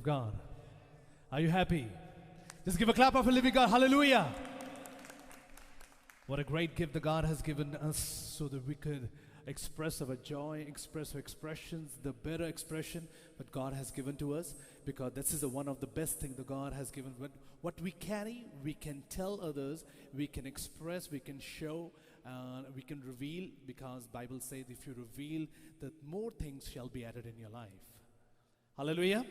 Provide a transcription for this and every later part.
of God. Are you happy? Just give a clap of a living God. Hallelujah. What a great gift that God has given us so that we could express our joy, express our expressions, the better expression that God has given to us, because this is one of the best things that God has given. What we carry, we can tell others, we can express, we can show, we can reveal, because Bible says if you reveal, that more things shall be added in your life. Hallelujah.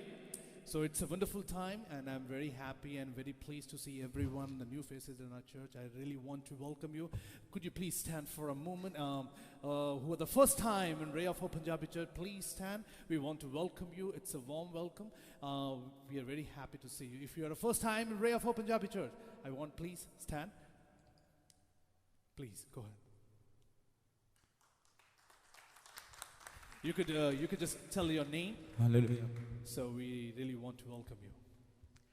So it's a wonderful time, and I'm very happy and very pleased to see everyone, the new faces in our church. I really want to welcome you. Could you please stand for a moment? Who are the first time in Ray of Hope Punjabi Church, please stand. We want to welcome you. It's a warm welcome. We are very happy to see you. If you are the first time in Ray of Hope Punjabi Church, I want please stand. Please go ahead. You could just tell your name. Hallelujah. So we really want to welcome you.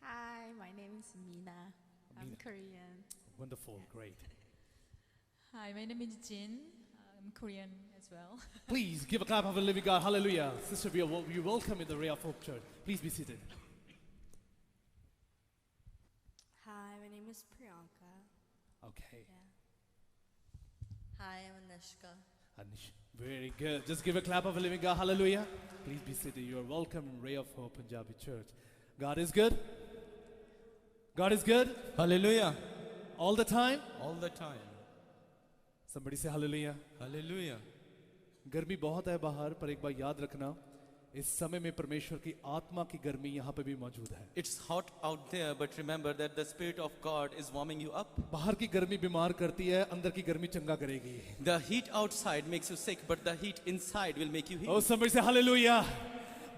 Hi, my name is Mina. I'm Korean. Wonderful, great. Hi, my name is Jin. I'm Korean as well. Please give a clap of a living God. Hallelujah. Sister, we welcome in the Ray of Hope Church. Please be seated. Hi, my name is Priyanka. Okay. Yeah. Hi, I'm Anishka. Anish, very good. Just give a clap of a living God. Hallelujah. Please be seated. You are welcome in Ray of Hope Punjabi Church. God is good. God is good. Hallelujah. All the time. All the time. Somebody say hallelujah. Hallelujah. गर्मी बहुत है बाहर, पर एक बार याद रखना, इस समय में परमेश्वर की आत्मा की गर्मी यहाँ पे भी मौजूद है. It's hot out there, but remember that the Spirit of God is warming you up. बाहर की गर्मी बीमार करती है, अंदर की गर्मी चंगा करेगी. The heat outside makes you sick, but the heat inside will make you heal. Oh, somebody say hallelujah.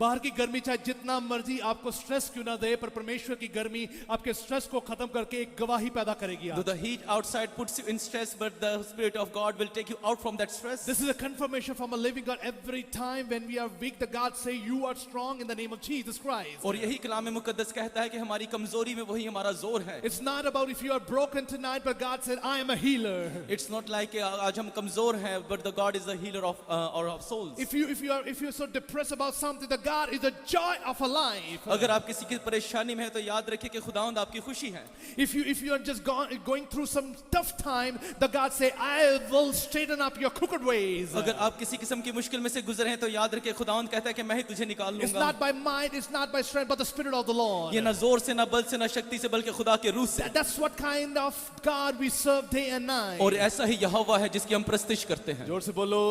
बाहर की गर्मी चाहे जितना मर्जी आपको स्ट्रेस क्यों ना दे, पर परमेश्वर की गर्मी आपके स्ट्रेस को खत्म करके एक गवाही पैदा करेगी. Though the heat outside puts you in stress, but the Spirit of God will take you out from that stress. This is a confirmation from a living God. Every time when we are weak, the God say you are strong in the name of Jesus Christ. और यही कलाम मुकद्दस कहता है कि हमारी कमजोरी में वही हमारा जोर है. It's not about if you are broken tonight, but God said I am a healer. It's not like आज हम कमजोर हैं, but the God is the healer of souls. If you're so depressed about something, the God is the joy of a life. अगर आप किसी की परेशानी में हैं तो याद रखिए कि खुदावंद आपकी खुशी है. If you are just going through some tough time, the God say I will straighten up your crooked ways. अगर आप किसी किस्म की मुश्किल में से गुजरे हैं तो याद रखिए खुदावंद कहता है कि मैं ही तुझे निकाल लूंगा. It's not by might, it's not by strength, but the Spirit of the Lord. ये ना जोर से ना बल से ना शक्ति से बल्कि खुदा के रूह से. That's what kind of God we serve day and night. और ऐसा ही यहोवा है जिसकी हम प्रस्तिश करते हैं. जोर से बोलो,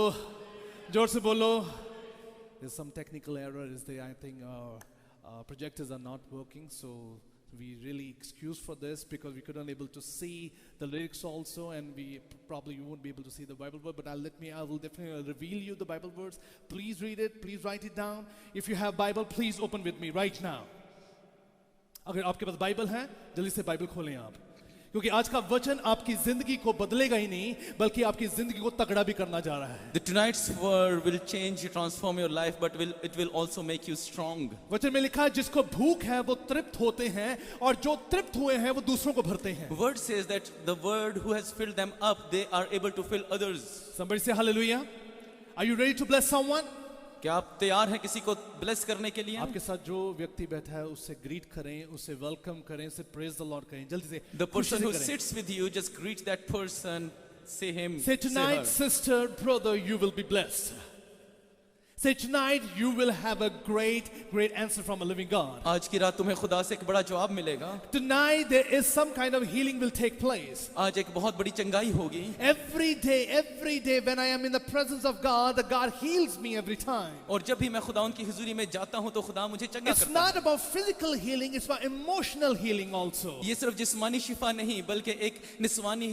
जोर से बोलो. There's some technical error. I think projectors are not working, so we really excuse for this because we couldn't able to see the lyrics also, and we probably won't be able to see the Bible word. But I will definitely reveal you the Bible words. Please read it. Please write it down. If you have Bible, please open with me right now. अगर आपके पास Bible है, जल्दी से Bible खोलें आप, क्योंकि आज का वचन आपकी जिंदगी को बदलेगा ही नहीं, बल्कि आपकी जिंदगी को तगड़ा भी करना जा रहा है. Tonight's word will change, transform your life, but it will also make you strong. वचन में लिखा है जिसको भूख है वो तृप्त होते हैं, और जो तृप्त हुए हैं वो दूसरों को भरते हैं. Word says that the word who has filled them up, they are able to fill others. Somebody say hallelujah. Are you ready to bless someone? क्या आप तैयार हैं किसी को ब्लेस करने के लिए? आपके साथ जो व्यक्ति बैठा है उससे ग्रीट करें, उससे वेलकम करें, उससे प्रेज द लॉर्ड करें. जल्दी से. The person who sits with you, just greet that person, say him. Say tonight, sister, brother, you will be blessed. Say tonight you will have a great answer from a living God. आज की रात तुम्हें खुदा से एक बड़ा जवाब मिलेगा. Tonight there is some kind of healing will take place. आज एक बहुत बड़ी चंगाई होगी. Every day when I am in the presence of God, the God heals me every time. और जब भी मैं खुदावंद की हुजूरी में जाता हूं तो खुदा मुझे चंगा करता है. It's not about physical healing, it's about emotional healing also. ये सिर्फ जिस्मानी शिफा नहीं बल्कि एक निस्वानी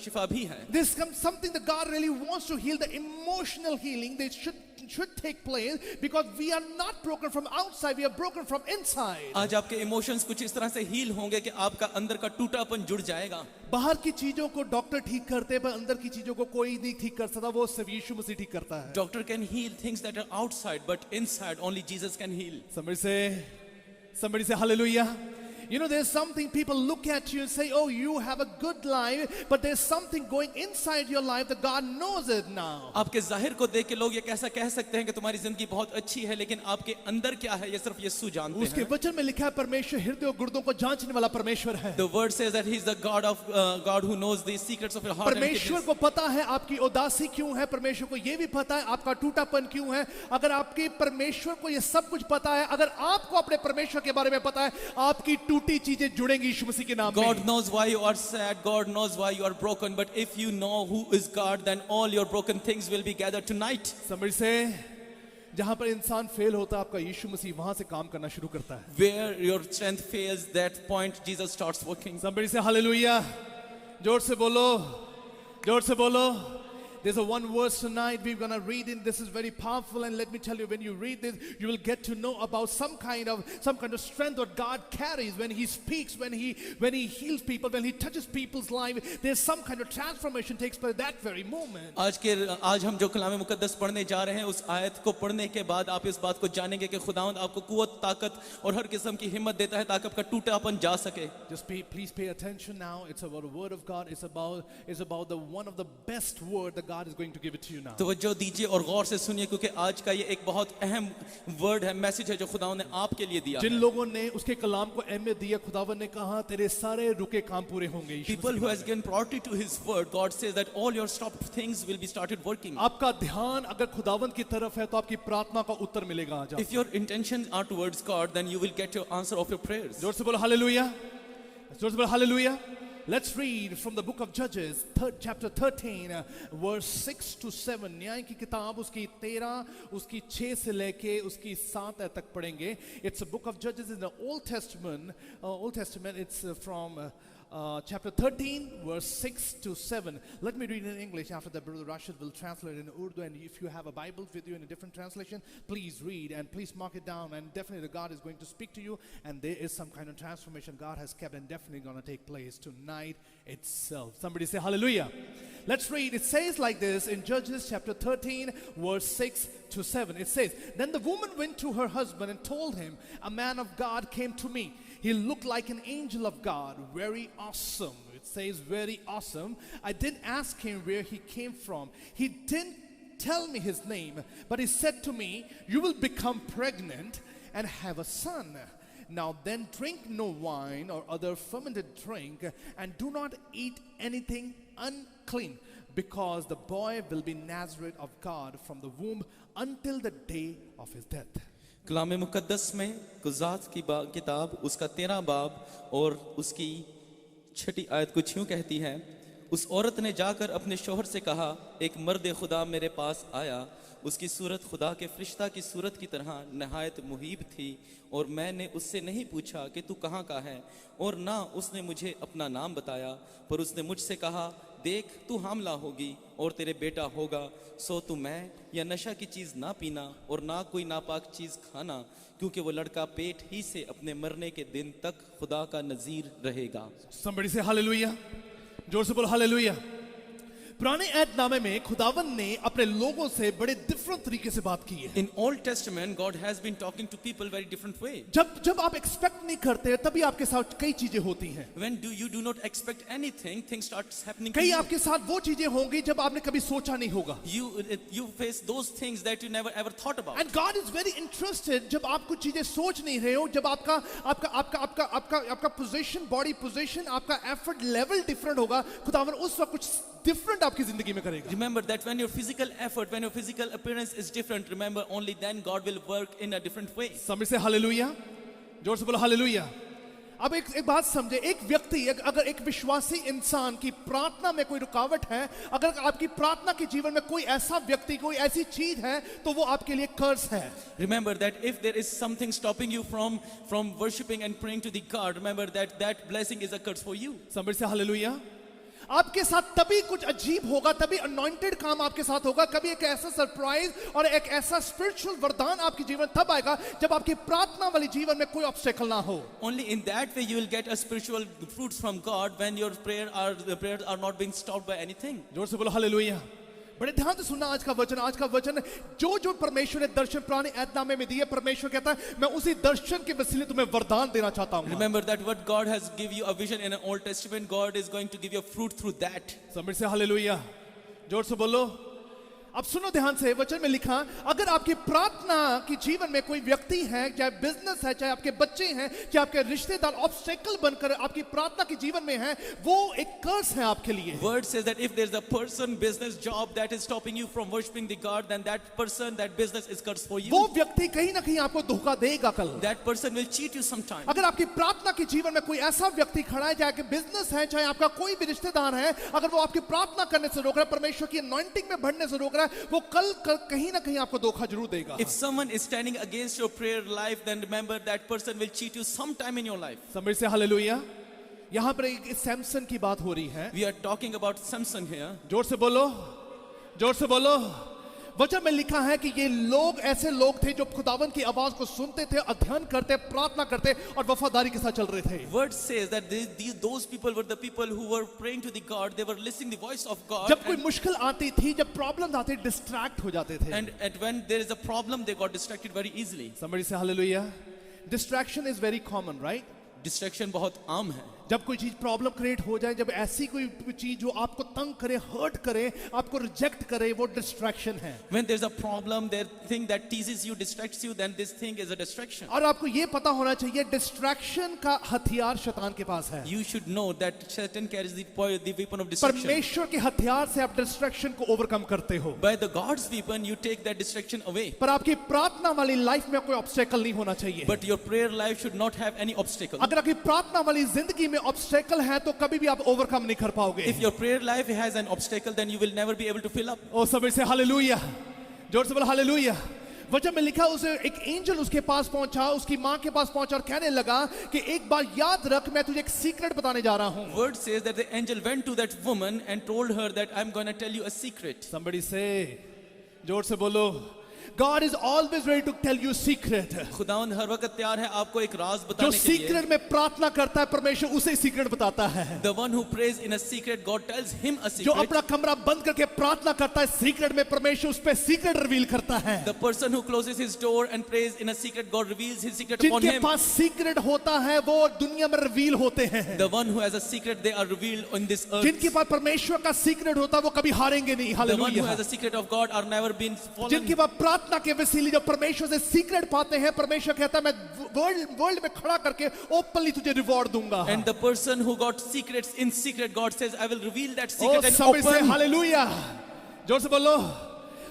शिफा भी है. This comes something that God really wants to heal, the emotional healing. They should take place because we are not broken from outside, we are broken from inside. आज आपके इमोशंस कुछ इस तरह से हील होंगे कि आपका अंदर का टूटापन जुड़ जाएगा. बाहर की चीजों को डॉक्टर ठीक करते हैं, पर अंदर की चीजों को कोई नहीं ठीक कर सकता, वो सिर्फ यीशु मसीह ठीक करता है. Doctor can heal things that are outside, but inside only Jesus can heal. Somebody say hallelujah. You know, there's something people look at you and say, oh, you have a good life, but there's something going inside your life that God knows it now. आपके जाहिर को देख के लोग ये कैसा कह सकते हैं कि तुम्हारी जिंदगी बहुत अच्छी है, लेकिन आपके अंदर क्या है ये सिर्फ यीशु जानते उसके हैं. वचन में लिखा है परमेश्वर हृदय और गुर्दों को जांचने वाला परमेश्वर है. The word says that he's the God who knows the secrets of your heart and परमेश्वर kidneys. को पता है आपकी उदासी क्यों है, परमेश्वर को ये भी पता है आपका टूटापन क्यों है. अगर आपके परमेश्वर को ये सब कुछ पता है, अगर आपको अपने परमेश्वर के बारे में पता है, आपकी टूटी चीजें जुड़ेंगी यीशु मसीह के नाम में. God knows why you are sad, God knows why you are broken, but if you know who is God, then all your broken things will be gathered tonight. समझ से जहां पर इंसान फेल होता है, आपका यीशु मसीह वहां से काम करना शुरू करता है. Where your strength fails, that point Jesus starts working. समझ से हालेलुया, जोर से बोलो, जोर से बोलो. There's a one verse tonight we're going to read in. This is very powerful, and let me tell you, when you read this, you will get to know about some kind of strength that God carries when He speaks, when He heals people, when He touches people's life. There's some kind of transformation takes place that very moment. आज हम जो कलाम मुकद्दस पढ़ने जा रहे हैं, उस आयत को पढ़ने के बाद आप इस बात को जानेंगे कि खुदावंद आपको कुव्वत, ताकत और हर किस्म की हिम्मत देता है ताकि आपका टूटापन जा सके. Just please pay attention now. It's about the word of God. It's about the one of the best word that God is going to give it to you now. तवज्जो दीजिए और गौर से सुनिए, क्योंकि आज का ये एक बहुत अहम वर्ड है, मैसेज है जो खुदावंद ने आपके लिए दिया जिन है. लोगों ने उसके कलाम को अहमियत दी है, खुदावंद ने कहा तेरे सारे रुके काम पूरे होंगे. People who has given priority to His word, God says that all your stopped things will be started working. आपका ध्यान अगर खुदावंद की तरफ है तो आपकी प्रार्थना का उत्तर मिलेगा आज. If your intentions are towards God, then you will get your answer of your prayers. जोर से बोलो हालेलुया, जोर से बोलो hallelujah. Let's read from the book of Judges, chapter 13, verse 6 to 7. न्याय की किताब उसकी 13, उसकी 6 से लेके उसकी 7 तक पढ़ेंगे. It's a book of Judges in the Old Testament. It's from chapter 13, verse 6 to 7. Let me read in English. After that, Brother Rashid will translate in Urdu. And if you have a Bible with you in a different translation, please read and please mark it down. And definitely God is going to speak to you. And there is some kind of transformation God has kept and definitely going to take place tonight itself. Somebody say hallelujah. Let's read. It says like this in Judges chapter 13, verse 6 to 7. It says, Then the woman went to her husband and told him, A man of God came to me. He looked like an angel of God, very awesome. It says very awesome. I didn't ask him where he came from. He didn't tell me his name, but he said to me, You will become pregnant and have a son. Now then drink no wine or other fermented drink, and do not eat anything unclean, because the boy will be Nazareth of God from the womb until the day of his death. कलाम मुकद्दस में गुज़ात की किताब उसका 13 बाब और उसकी 6 आयत कुछ यूँ कहती है, उस औरत ने जाकर अपने शौहर से कहा, एक मर्द खुदा मेरे पास आया, उसकी सूरत खुदा के फरिश्ता की सूरत की तरह नहायत मुहीब थी, और मैंने उससे नहीं पूछा कि तू कहाँ का है, और ना उसने मुझे अपना नाम बताया, पर उसने मुझसे कहा, देख तू हामला होगी और तेरे बेटा होगा, सो तू मैं या नशा की चीज़ ना पीना और ना कोई नापाक चीज़ खाना, क्योंकि वो लड़का पेट ही से अपने मरने के दिन तक खुदा का नज़ीर रहेगा. Somebody say hallelujah. जोर से बोलो हालेलुया. पुराने ऐतनामे में खुदावन ने अपने लोगों से बड़े डिफरेंट तरीके से बात की है. In Old Testament, God has been talking to people very different way. जब आप एक्सपेक्ट नहीं करते तभी आपके साथ कई चीजें होती हैं. When you do not expect anything, things starts happening to कई you. आपके साथ वो चीजें होंगी जब आपने कभी सोचा नहीं होगा. You face those things that you never ever thought about. And God is very interested जब आप कुछ चीजें सोच नहीं रहे हो, जब आपका पोजीशन, बॉडी पोजीशन, आपका एफर्ट लेवल डिफरेंट होगा, खुदावन उस वक्त कुछ डिफरेंट आपकी जिंदगी में करेगा. Remember that when your physical effort, when your physical appearance is different, remember only then God will work in a different way. समझ से हालेलुया. जोर से बोलो हालेलुया. अब एक बात समझे, एक व्यक्ति अगर एक विश्वासी इंसान की प्रार्थना में कोई रुकावट है, अगर आपकी प्रार्थना के जीवन में कोई ऐसा व्यक्ति, कोई ऐसी चीज है, तो वो आपके लिए कर्ज है. Remember that if there is something stopping you from worshiping and praying to the God, remember that blessing is a curse for you. समझ से हालेलुया. आपके साथ तभी कुछ अजीब होगा, तभी अनॉइंटेड काम आपके साथ होगा, कभी एक ऐसा सरप्राइज और एक ऐसा स्पिरिचुअल वरदान आपके जीवन तब आएगा जब आपकी प्रार्थना वाले जीवन में कोई ऑब्स्टेकल ना हो. Only in that way you will get a spiritual fruits from God, when your prayers are not being stopped by anything. जोर से बोलो हालेलुया. बड़े ध्यान से सुनना आज का वचन जो परमेश्वर ने दर्शन पुराने ऐतनामे में दिए, परमेश्वर कहता है मैं उसी दर्शन के वसीले तुम्हें वरदान देना चाहता हूं। Remember that what God has give you a vision in an Old Testament, God is going to give you a fruit through that. समझ से हालेलुया, जोर से बोलो। अब सुनो ध्यान से, वचन में लिखा अगर आपकी प्रार्थना की जीवन में कोई व्यक्ति है, चाहे बिजनेस है, चाहे आपके बच्चे हैं, चाहे आपके रिश्तेदार ऑब्स्टेकल बनकर आपकी प्रार्थना के जीवन में है, वो एक कर्स है आपके लिए। Word says that if there is a person, business, job that is stopping you from worshiping the God, then that person, that business is cursed for you. वो व्यक्ति कहीं ना कहीं आपको धोखा देगा कल। That person will cheat you sometime. अगर आपकी प्रार्थना के जीवन में कोई ऐसा व्यक्ति खड़ा है, चाहे बिजनेस है, चाहे आपका कोई भी रिश्तेदार है, अगर वो आपकी प्रार्थना करने से रोक रहा है, परमेश्वर की अनॉइंटिंग में बढ़ने से रोक रहा है, वो कल कहीं ना कहीं आपको धोखा जरूर देगा। If someone is standing against your prayer life, then remember that person will cheat you sometime in your life. समझ से हालेलुया। यहाँ पर एक सैमसन की बात हो रही है। We are talking about Samson here. जोर से बोलो, जोर से बोलो। वचन में लिखा है कि ये लोग ऐसे लोग थे जो खुदावन की आवाज को सुनते थे, अध्ययन करते, प्रार्थना करते और वफादारी के साथ चल रहे थे। Word says that those people were the people who were praying to the God. They were listening the voice of God. जब कोई मुश्किल आती थी, जब प्रॉब्लम आती, डिस्ट्रैक्ट हो जाते थे। And when there is a problem, they got distracted very easily. समझ से hallelujah. Distraction is very common, right? Distraction बहुत आम है। जब कोई चीज प्रॉब्लम क्रिएट हो जाए, जब ऐसी कोई चीज जो आपको तंग करे, हर्ट करे, आपको रिजेक्ट करे, वो डिस्ट्रैक्शन है। When there's a problem, that thing that teases you, distracts you, then this thing is a distraction. और आपको ये पता होना चाहिए डिस्ट्रैक्शन का हथियार शैतान के पास है। You should know that Satan carries the weapon of distraction. परमेश्वर के हथियार से आप डिस्ट्रैक्शन को ओवरकम करते हो। By the God's weapon, you take that distraction away. पर आपकी प्रार्थना वाली लाइफ में कोई ऑब्स्टेकल नहीं होना चाहिए। But your prayer life should not have any obstacle. अगर आपकी प्रार्थना वाली जिंदगी में ऑब्स्टेकल है तो कभी भी आप ओवरकम नहीं कर पाओगे। If your prayer life has an obstacle, then you will never be able to fill up. ओ सब से हालेलुया, जोर से बोलो हालेलुया। वचन में लिखा उसे एक एंजल उसके पास पहुंचा, उसकी मां के पास पहुंचा और कहने लगा कि एक बार याद रख, मैं तुझे एक सीक्रेट बताने जा रहा हूं। Word says that the angel went to that woman and told her that I'm going to tell you a secret. Somebody say, जोर से बोलो, God is always ready to tell you secret. खुदावंद हर वक्त तैयार है आपको एक राज जो बताने के लिए। सीक्रेट में प्रार्थना करता है, परमेश्वर उसे सीक्रेट बताता है। The one who prays in a secret, God tells him a जो secret. अपना कमरा बंद करके प्रार्थना करता है सीक्रेट में, परमेश्वर उस पे सीक्रेट रिवील करता है। The person who closes his door and prays in a secret, God reveals his secret upon जिनके him. पास सीक्रेट होता है वो दुनिया में रिवील होते हैं। The one who has a secret, they are revealed on this earth. जिनके पास परमेश्वर का सीक्रेट होता है वो कभी हारेंगे नहीं। The one who hallelujah. has a secret of God are never been fallen. जिनके पास प्रार्थना के वसीले जब परमेश्वर से सीक्रेट पाते हैं, परमेश्वर कहता है मैं वर्ल्ड में खड़ा करके ओपनली तुझे रिवॉर्ड दूंगा। And the person who got secrets in secret, God says, I will reveal that O secret and सब से open. हालेलुया, जोर से बोलो।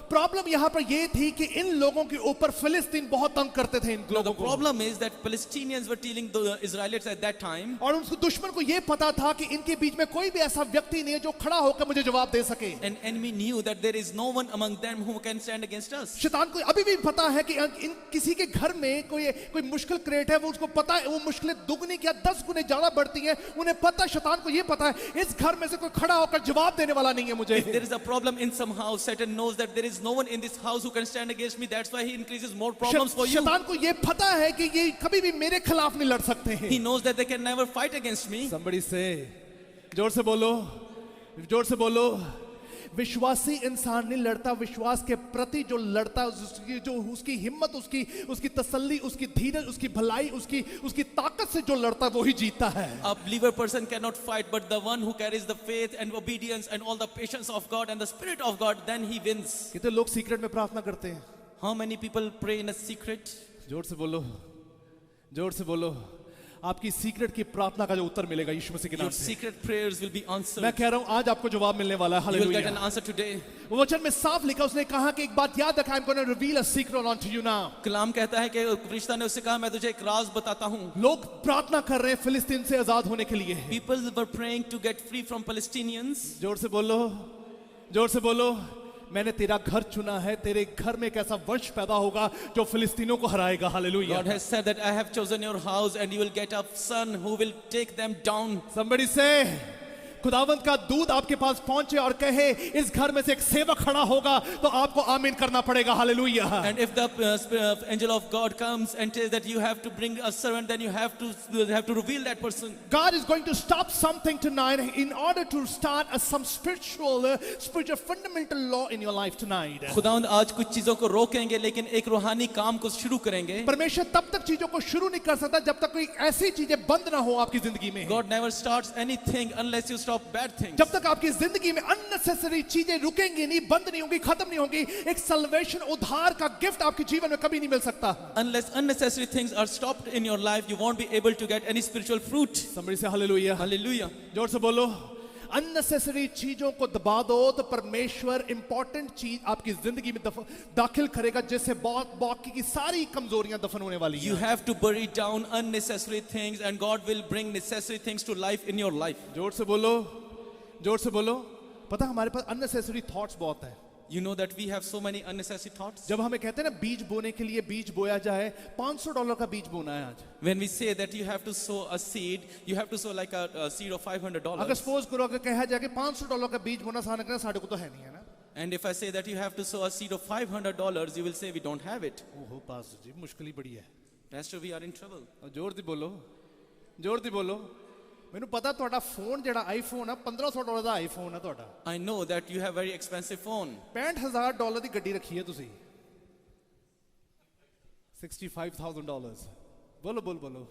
प्रॉब्लम यहां पर यह थी कि इन लोगों के ऊपर फिलिस्तीन बहुत तंग करते थे इन Now the लोगों को। problem is that Palestinians were telling the Israelites at that time, और उनको दुश्मन को यह पता था कि इनके बीच में कोई भी ऐसा व्यक्ति नहीं है जो खड़ा होकर मुझे जवाब दे सके। an enemy knew that there is no one among them who can stand against us. शैतान को अभी भी पता है कि इन किसी के घर में कोई मुश्किल क्रिएट है, वो उसको पता है वो मुश्किलें दुगनी क्या 10 गुने ज्यादा बढ़ती हैं। उन्हें पता है, शैतान को यह पता है इस घर में से कोई खड़ा होकर जवाब देने वाला नहीं है मुझे। If there is a problem in some house, Satan knows that there is no one in this house who can stand against me. That's why he increases more problems for you. शैतान को यह पता है कि ये कभी भी मेरे खिलाफ नहीं लड़ सकते हैं। He knows that they can never fight against me. Somebody say, जोर से बोलो, जोर से बोलो। विश्वासी इंसान नहीं लड़ता, विश्वास के प्रति जो लड़ता है, जो उसकी हिम्मत, उसकी तसल्ली, उसकी धीरज, उसकी भलाई, उसकी ताकत से जो लड़ता है वो ही जीतता है। A believer person cannot fight, but the one who carries the faith and obedience and all the patience of God and the Spirit of God, then he wins. कितने लोग सीक्रेट में प्रार्थना करते हैं? How many people pray in a secret? जोर से बोलो, जोर से बोलो। आपकी सीक्रेट की प्रार्थना का जो उत्तर मिलेगा यीशु मसीह के नाम Your से। secret prayers will be answered. मैं कह रहा हूं आज आपको जवाब मिलने वाला है। You will get an hallelujah. answer today. वचन में साफ लिखा, उसने कहा कि एक बात याद रखा, I'm going to reveal a secret unto you now। कलाम कहता है कि फरिश्ता ने उससे कहा मैं तुझे एक राज बताता हूँ. लोग प्रार्थना कर रहे हैं फिलिस्तीन से आजाद होने के लिए। People were praying to get free from Palestinians. जोर से बोलो, जोर से बोलो। मैंने तेरा घर चुना है, तेरे घर में एक ऐसा वंश पैदा होगा जो फिलिस्तीनों को हराएगा। Hallelujah. God has said that I have chosen your house and you will get a son who will take them down. Somebody say, खुदावंत का दूत आपके पास पहुंचे और कहे इस घर में से एक सेवक खड़ा होगा, तो आपको आमीन करना पड़ेगा। Hallelujah. And if the angel of God comes and tells that you have to bring a servant, then you have to reveal that person. God is going to stop something tonight in order to start some spiritual fundamental law in your life tonight. खुदावंद आज कुछ चीजों को रोकेंगे, लेकिन एक रूहानी काम को शुरू करेंगे। परमेश्वर तब तक चीजों को शुरू नहीं कर सकता जब तक कोई ऐसी चीजें बंद ना हो आपकी जिंदगी में। God never starts anything unless you stop bad things. जब तक आपकी जिंदगी में अननेसेसरी चीजें रुकेंगी नहीं, बंद नहीं होंगी, खत्म नहीं होंगी, एक सल्वेशन उद्धार का गिफ्ट आपके जीवन में कभी नहीं मिल सकता। Unless unnecessary things are stopped in your life, you won't be able to get any spiritual fruit. समझ से हालेलुया। Hallelujah. जोर से बोलो। अननेसेसरी चीजों को दबा दो तो परमेश्वर इंपॉर्टेंट चीज आपकी जिंदगी में दाखिल करेगा, जिससे बहुत बाकी की सारी कमजोरियां दफन होने वाली हैं। You have to bury down unnecessary things, and God will bring necessary things to life in your life. जोर से बोलो, जोर से बोलो। पता हमारे पास अननेसेसरी थॉट्स बहुत हैं। You know that we have so many unnecessary thoughts. जब हमें कहते हैं ना बीज बोने के लिए बीज बोया जाए, $500 का बीज बोना है आज। When we say that you have to sow a seed, you have to sow like a seed of $500. अगर सपोज करो अगर कहा जाए कि $500 का बीज बोना साढ़े को तो है नहीं, है ना? And if I say that you have to sow a seed of $500, you will say we don't have it. ओहो पास्टर जी मुश्किल ही बड़ी है। Pastor, we are in trouble. जोर दी बोलो, जोर दी बोलो। मैंने पता ਤੁਹਾਡਾ ਫੋਨ ਜਿਹੜਾ ਆਈਫੋਨ ਹੈ $1500 ਦਾ ਆਈਫੋਨ ਹੈ ਤੁਹਾਡਾ। I know that you have very expensive phone. $65000 ਦੀ ਗੱਡੀ ਰੱਖੀ ਹੈ ਤੁਸੀਂ। $65000 बोलो बोलो बोलो।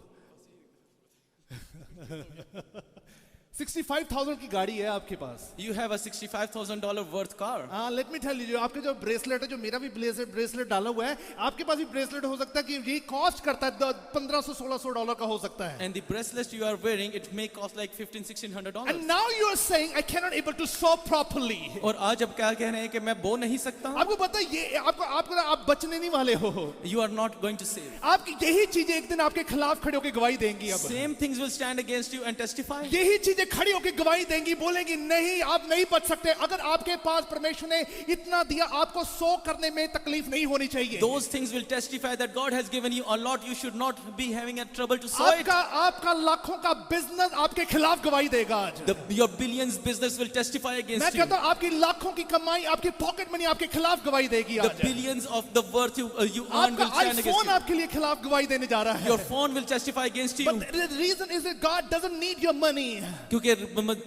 65,000 की गाड़ी है आपके पास। You have a $65,000 worth car. हाँ, लेट मी टेल यू, आपके जो ब्रेसलेट है, जो मेरा भी ब्रेसलेट डाला हुआ है, आपके पास भी ब्रेसलेट हो सकता है कि ये कॉस्ट करता है $1500-1600 का हो सकता है। And the bracelet you are wearing, it may cost like $1,500-$1,600. And now you are saying I cannot able to sew properly. और आज अब क्या कह रहे हैं कि मैं बो नहीं सकता हूँ? आपको पता है ये आप बचने नहीं वाले हो। You are not going to save. आपकी यही चीजें एक दिन आपके खिलाफ खड़े होकर गवाही देंगी। अब Same things will stand against you and testify. यही चीजें खड़ी होकर गवाही देंगी, बोलेंगी नहीं आप नहीं बच सकते। अगर आपके पास परमेश्वर ने इतना दिया, आपको सो करने में तकलीफ नहीं होनी चाहिए। Those things will testify that God has given you a lot. You should not be having a trouble to sow it. आपका लाखों का बिजनेस आपके खिलाफ गवाही देगा आज। Your billions business will testify मैं against you. कहता हूँ आपकी लाखों की कमाई, आपकी पॉकेट मनी आपके खिलाफ गवाही देगी The आज। billions of the worth you earn will आपका stand against आईफोन you. आपके लिए खिलाफ गवाही देने जा रहा है। Your phone will testify against you. But the reason is that God doesn't need your money. क्योंकि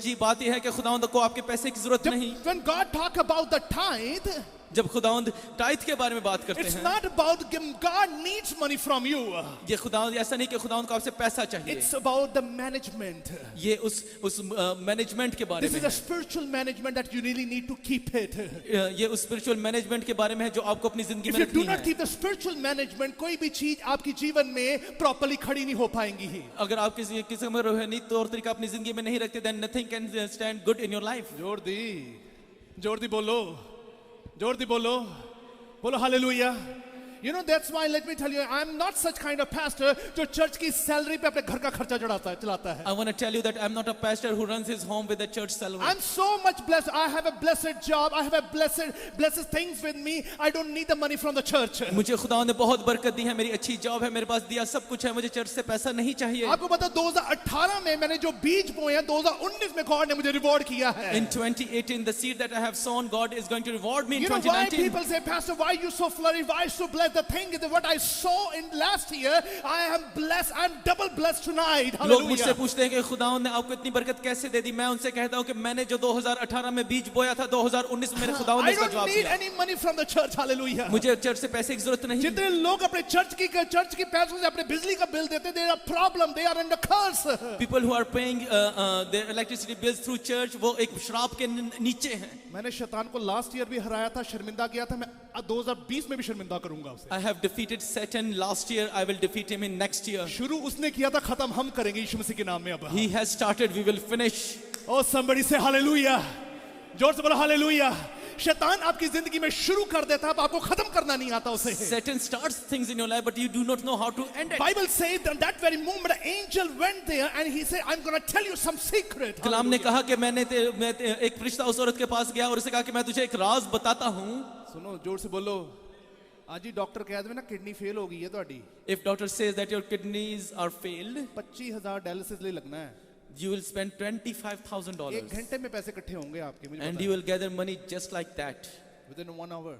जी बात यह है कि खुदावंद को आपके पैसे की जरूरत नहीं। When God talk about the tithe, जब खुदावंद टाइथ के बारे में बात करते it's हैं, not about God needs money from you. ये खुदावंद ऐसा नहीं कि खुदावंद को आपसे पैसा चाहिए। It's about the management. ये उस मैनेजमेंट के बारे This में is a spiritual management that you really need to keep it. है। ये उस स्पिरिचुअल मैनेजमेंट के बारे में है जो आपको अपनी जिंदगी If में you do रखनी not है। keep the spiritual management, कोई भी चीज आपकी जीवन में properly खड़ी नहीं हो पाएंगी। अगर आप किसी किस्म का रूहानी तौर तरीका अपनी जिंदगी में नहीं रखते, then nothing can stand good in your life. जोर दी बोलो, जोर दी बोलो, बोलो hallelujah. You know that's why let me tell you I'm not such kind of pastor जो चर्च की सैलरी पे अपने घर का खर्चा चलाता है। I want to tell you that I'm not a pastor who runs his home with a church salary. I'm so much blessed. I have a blessed job. I have a blessed things with me. I don't need the money from the church. मुझे खुदावंद ने बहुत बरकत दी है, मेरी अच्छी job है, मेरे पास दिया सब कुछ है, मुझे चर्च से पैसा नहीं चाहिए। आपको पता 2018 में मैंने जो बीज बोए हैं 2019 में गॉड ने मुझे रिवॉर्ड किया है। In 2018, the seed that I have sown, God is going to reward me in You know why 2019. people say, Pastor, why you so flourish? Why so blessed? The thing is that what I saw in last year, I am blessed. I'm double blessed tonight. लोग मुझसे Hallelujah. पूछते हैं कि खुदावंद ने आपको इतनी बरकत कैसे दे दी? मैं उनसे कहता हूँ कि मैंने जो 2018 में बीज बोया था, 2019 में मेरे खुदावंद ने I इसका don't जवाब need दिया। any money from the church. Hallelujah. मुझे चर्च से पैसे की जरूरत नहीं। जितने लोग अपने चर्च की पैसों से अपने बिजली का बिल देते, they are problem. They are under curse. People who are paying their electricity bills through church, वो एक श्राप के नीचे हैं। मैंने शैतान को लास्ट ईयर भी हराया था, शर्मिंदा किया था। मैं 2020 में भी शर्मिंदा करूंगा उसे। I have defeated Satan last year. I will defeat him in next year. शुरू उसने किया था, खत्म हम करेंगे यीशु मसीह के नाम में अब। He has started. We will finish. Oh, somebody say hallelujah. जोर से बोलो hallelujah. शैतान आपकी जिंदगी में शुरू कर देता है, अब आपको खत्म करना नहीं आता उसे। Satan starts things in your life, but you do not know how to end it. Bible says that that very moment an angel went there and he said, I'm going to tell you some secret. कलाम ने कहा कि मैं एक फरिश्ता उस औरत के पास गया और उसे कहा कि मैं तुझे एक राज बताता हूँ। सुनो जोर से बोलो, आज ही डॉक्टर कह दे ना किडनी फेल हो गई है ਤੁਹਾਡੀ। If doctor says that your kidneys are failed, 25,000 dialysis ले लगना है। You will spend $25,000 एक घंटे में पैसे इकट्ठे होंगे आपके, मुझे and पता you है, will gather money just like that. within 1 hour.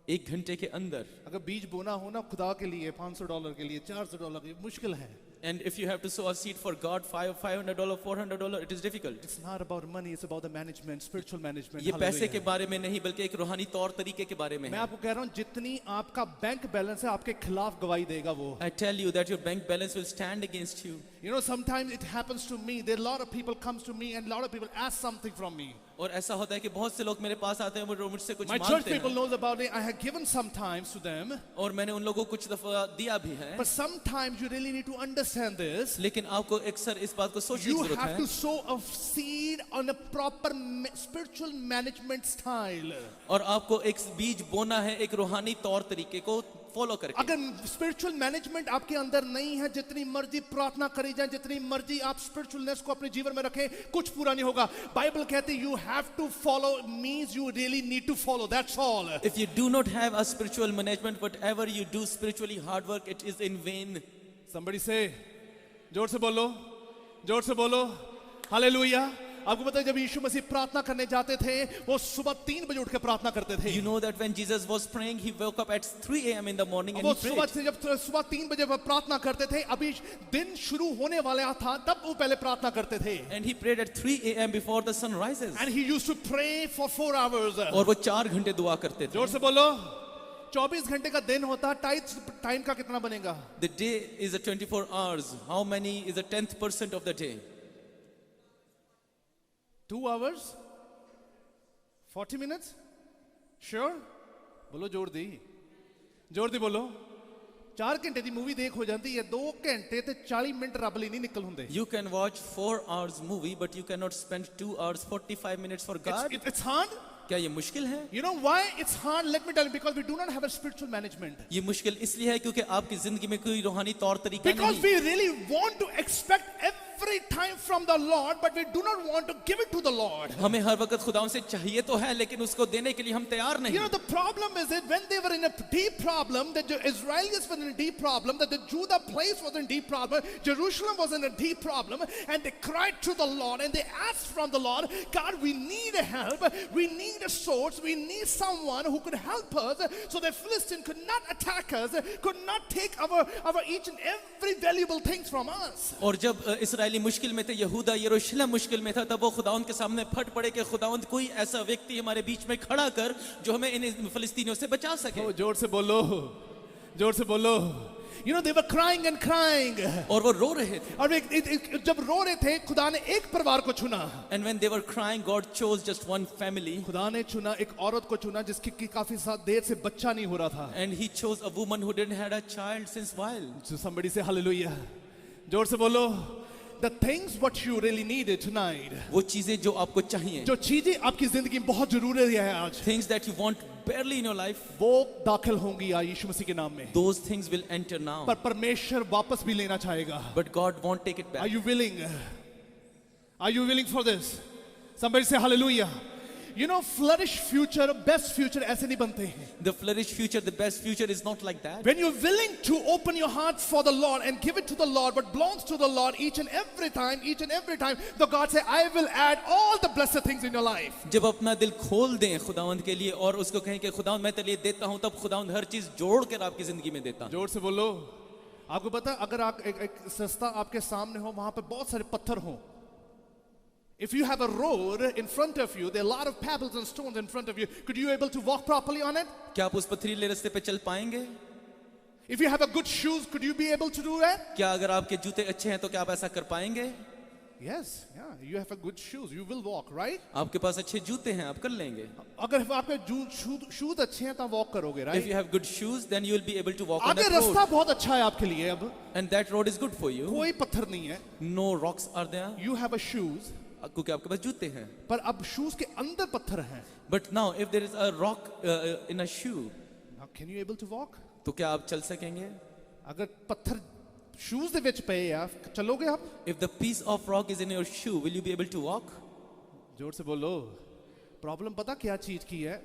एक घंटे के अंदर. अगर बीज बोना हो ना खुदा के लिए $500 के लिए, $400 के लिए, मुश्किल है. And if you have to sow a seed for God, $500, $400, it is difficult. It's not about money, it's about the management, spiritual management. ये पैसे के Hallelujah. बारे में नहीं बल्कि एक रूहानी तौर तरीके के बारे में मैं है. आपको कह रहा हूँ जितनी आपका बैंक बैलेंस है आपके खिलाफ गवाही देगा वो. I tell you that your bank balance will stand against you. You know, sometimes it happens to me. There are a lot of people comes to me and a lot of people ask something from me. और ऐसा होता है कि बहुत से लोग मेरे पास आते हैं वो मुझसे कुछ My church मांगते people हैं. knows about it. I have given sometimes to them. और मैंने उन लोगों को कुछ दफा दिया भी है. But sometimes you really need to understand this. लेकिन आपको अक्सर इस बात को सोचने की You जरूरत have to है. sow a seed on a proper spiritual management style. और आपको एक बीज बोना है एक रूहानी तौर तरीके को फॉलो करके. अगर स्पिरिचुअल मैनेजमेंट आपके अंदर नहीं है, जितनी मर्जी प्रार्थना करी जाए, जितनी मर्जी आप स्पिरिचुअलनेस को अपने जीवन में रखें, कुछ पूरा नहीं होगा. बाइबल कहती है you have to follow means you really need to follow, that's all. If you do not have a spiritual management, whatever you do spiritually hard work, it is in vain. somebody say, जोर से बोलो, जोर से बोलो, hallelujah. आपको पता है जब यीशु मसीह प्रार्थना करने जाते थे वो सुबह 3 बजे उठ के प्रार्थना करते थे. You know that when Jesus was praying, he woke up at 3 a.m. in the morning and वो he सुबह prayed. से जब सुबह 3 बजे वो प्रार्थना करते थे, अभी दिन शुरू होने वाला था तब वो पहले प्रार्थना करते थे. And he prayed at 3 a.m. before the sun rises. And he used to pray for 4 hours. और वो 4 घंटे दुआ करते थे. जोर से बोलो, 24 घंटे का दिन होता, टाइम का कितना बनेगा? The day is a 24 hours. How many is the 10th% of the day? 2 hours 40 minutes. Sure? बोलो जोर दी, जोर दी बोलो. 4 घंटे दी मूवी देख हो जाती है, 2 घंटे ते 40 मिनट रब ਲਈ ਨਹੀਂ ਨਿਕਲ ਹੁੰਦੇ. You can watch 4 hours movie, but you cannot spend 2 hours 45 minutes for God. It's hard. क्या ये मुश्किल है? You know why it's hard? Let me tell you, because we do not have a spiritual management. ये मुश्किल इसलिए है क्योंकि आपकी जिंदगी में कोई रूहानी तौर तरीका Because नहीं. we really want to expect every time from the Lord, but we do not want to give it to the Lord. हमें हर वक्त खुदावन से चाहिए तो है लेकिन उसको देने के लिए हम तैयार नहीं. You know, the problem is that when they were in a deep problem, that the Israelis were in a deep problem, that the Judah place was in a deep problem, Jerusalem was in a deep problem, and they cried to the Lord and they asked from the Lord, God, we need help, we need a source, we need someone who could help us, so that Philistine could not attack us, could not take our each and every valuable things from us. और जब Israeli मुश्किल में थे, यहूदा यरूशलेम मुश्किल में था, तब वो खुदावंद के सामने फट पड़े कि खुदावंद कोई ऐसा व्यक्ति हमारे बीच में खड़ा कर जो हमें इन फिलिस्तीनियों से बचा सके. जोर से बोलो, जोर से बोलो. You know, they were crying and crying. और वो रो रहे थे. और जब रो रहे थे, खुदा ने एक परिवार को चुना. And when they were crying, God chose just one family. खुदा ने चुना एक औरत को चुना जिसकी काफी देर से बच्चा नहीं हो रहा था. And he chose a woman who didn't had a child since while. So somebody say hallelujah. जोर से बोलो. The things what you really needed tonight. वो चीजें जो आपको चाहिए. जो चीजें आपकी जिंदगी में बहुत जरूरी है आज. Things that you want barely in your life. वो दाखिल होंगी आज यीशु मसीह के नाम में. Those things will enter now. पर परमेश्वर वापस भी लेना चाहेगा. But God won't take it back. Are you willing? Are you willing for this? Somebody say hallelujah. You know, flourish future, best future ऐसे नहीं बनते हैं. The flourish future, the best future is not like that. When you're willing to open your heart for the Lord and give it to the Lord, what belongs to the Lord each and every time, the God say, I will add all the blessed things in your life. जब अपना दिल खोल दें खुदावंद के लिए और उसको कहें कि खुदावंद मैं तेरे लिए देता हूं, तब खुदावंद हर चीज जोड़ कर आपकी जिंदगी में देता है. जोर से बोलो. आपको पता अगर आप एक रास्ता आपके सामने हो, वहां पर बहुत सारे पत्थर हो. If you have a road in front of you, there are a lot of pebbles and stones in front of you. Could you able to walk properly on it? क्या आप उस पथरीले रास्ते पे चल पाएंगे? If you have a good shoes, could you be able to do that? क्या अगर आपके जूते अच्छे हैं तो क्या आप ऐसा कर पाएंगे? Yes, yeah. You have a good shoes, you will walk, right? आपके पास अच्छे जूते हैं, आप कर लेंगे. अगर आपके shoes अच्छे हैं तो walk करोगे, right? If you have good shoes, then you will be able to walk on आगे that रास्ता road. बहुत अच्छा है आपके लिए अब. And that road is good for you. कोई पत्थर नहीं है. No rocks are there. You have a shoes. क्योंकि आपके पास जूते हैं. पर अब shoes के अंदर पत्थर हैं. But now if there is a rock in a shoe, Now can you able to walk? तो क्या आप चल सकेंगे? अगर पत्थर shoes ਦੇ ਵਿੱਚ ਪਏ ਆ, चलोगे आप? If the piece of rock is in your shoe, will you be able to walk? जोर से बोलो. प्रॉब्लम पता क्या चीज की है?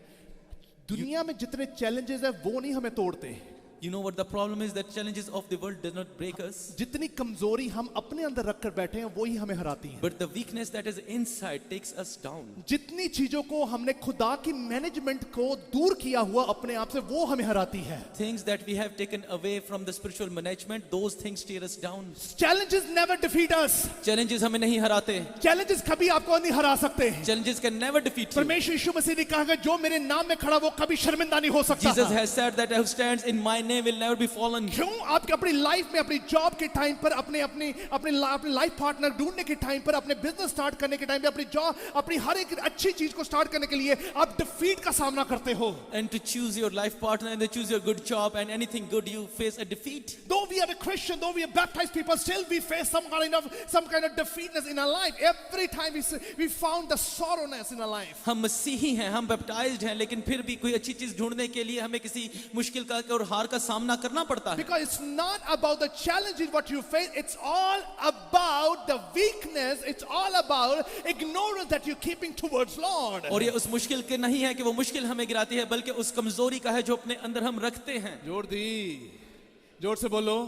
दुनिया में जितने challenges है वो नहीं हमें तोड़ते. You know what the problem is? That challenges of the world does not break us, जितनी कमजोरी हम अपने अंदर रखकर बैठे हैं वही हमें हराती है। but the weakness that is inside takes us down. जितनी चीजों को हमने खुदा की मैनेजमेंट को दूर किया हुआ अपने आप से, वो हमें हराती है। Things that we have taken away from the spiritual management, those things tear us down. Challenges never defeat us. Challenges हमें नहीं हराते. Challenges कभी आपको नहीं हरा सकते। Challenges can never defeat you. परमेश्वर यीशु मसीह ने कहा कि जो मेरे नाम में खड़ा वो कभी शर्मिंदा नहीं हो सकता। Jesus has said that who stands in my name will never be fallen. क्यों? आपके अपनी लाइफ में, अपनी जॉब के टाइम पर, अपने लाइफ पार्टनर ढूंढने के टाइम पर, अपने बिजनेस स्टार्ट करने के टाइम पे, अपनी जॉब, अपनी हर एक अच्छी चीज को स्टार्ट करने के लिए आप डिफीट का सामना करते हो। And to choose your life partner and to choose your good job and anything good, you face a defeat. Though we are a Christian, though we are baptized people, still we face some kind of defeatness in our life. Every time we found the sorrowness in our life. हम मसीही हैं, हम baptised हैं, लेकिन फिर भी कोई अच्छी चीज ढूंढने के लिए हमें किसी मुश्किल का और हार का सामना करना पड़ता है। Because it's not about the challenges what you face, it's all about the weakness, it's all about ignorance that you're keeping towards Lord. और ये उस मुश्किल के नहीं है कि वो मुश्किल हमें गिराती है, बल्कि उस कमजोरी का है जो अपने अंदर हम रखते हैं। जोर से बोलो।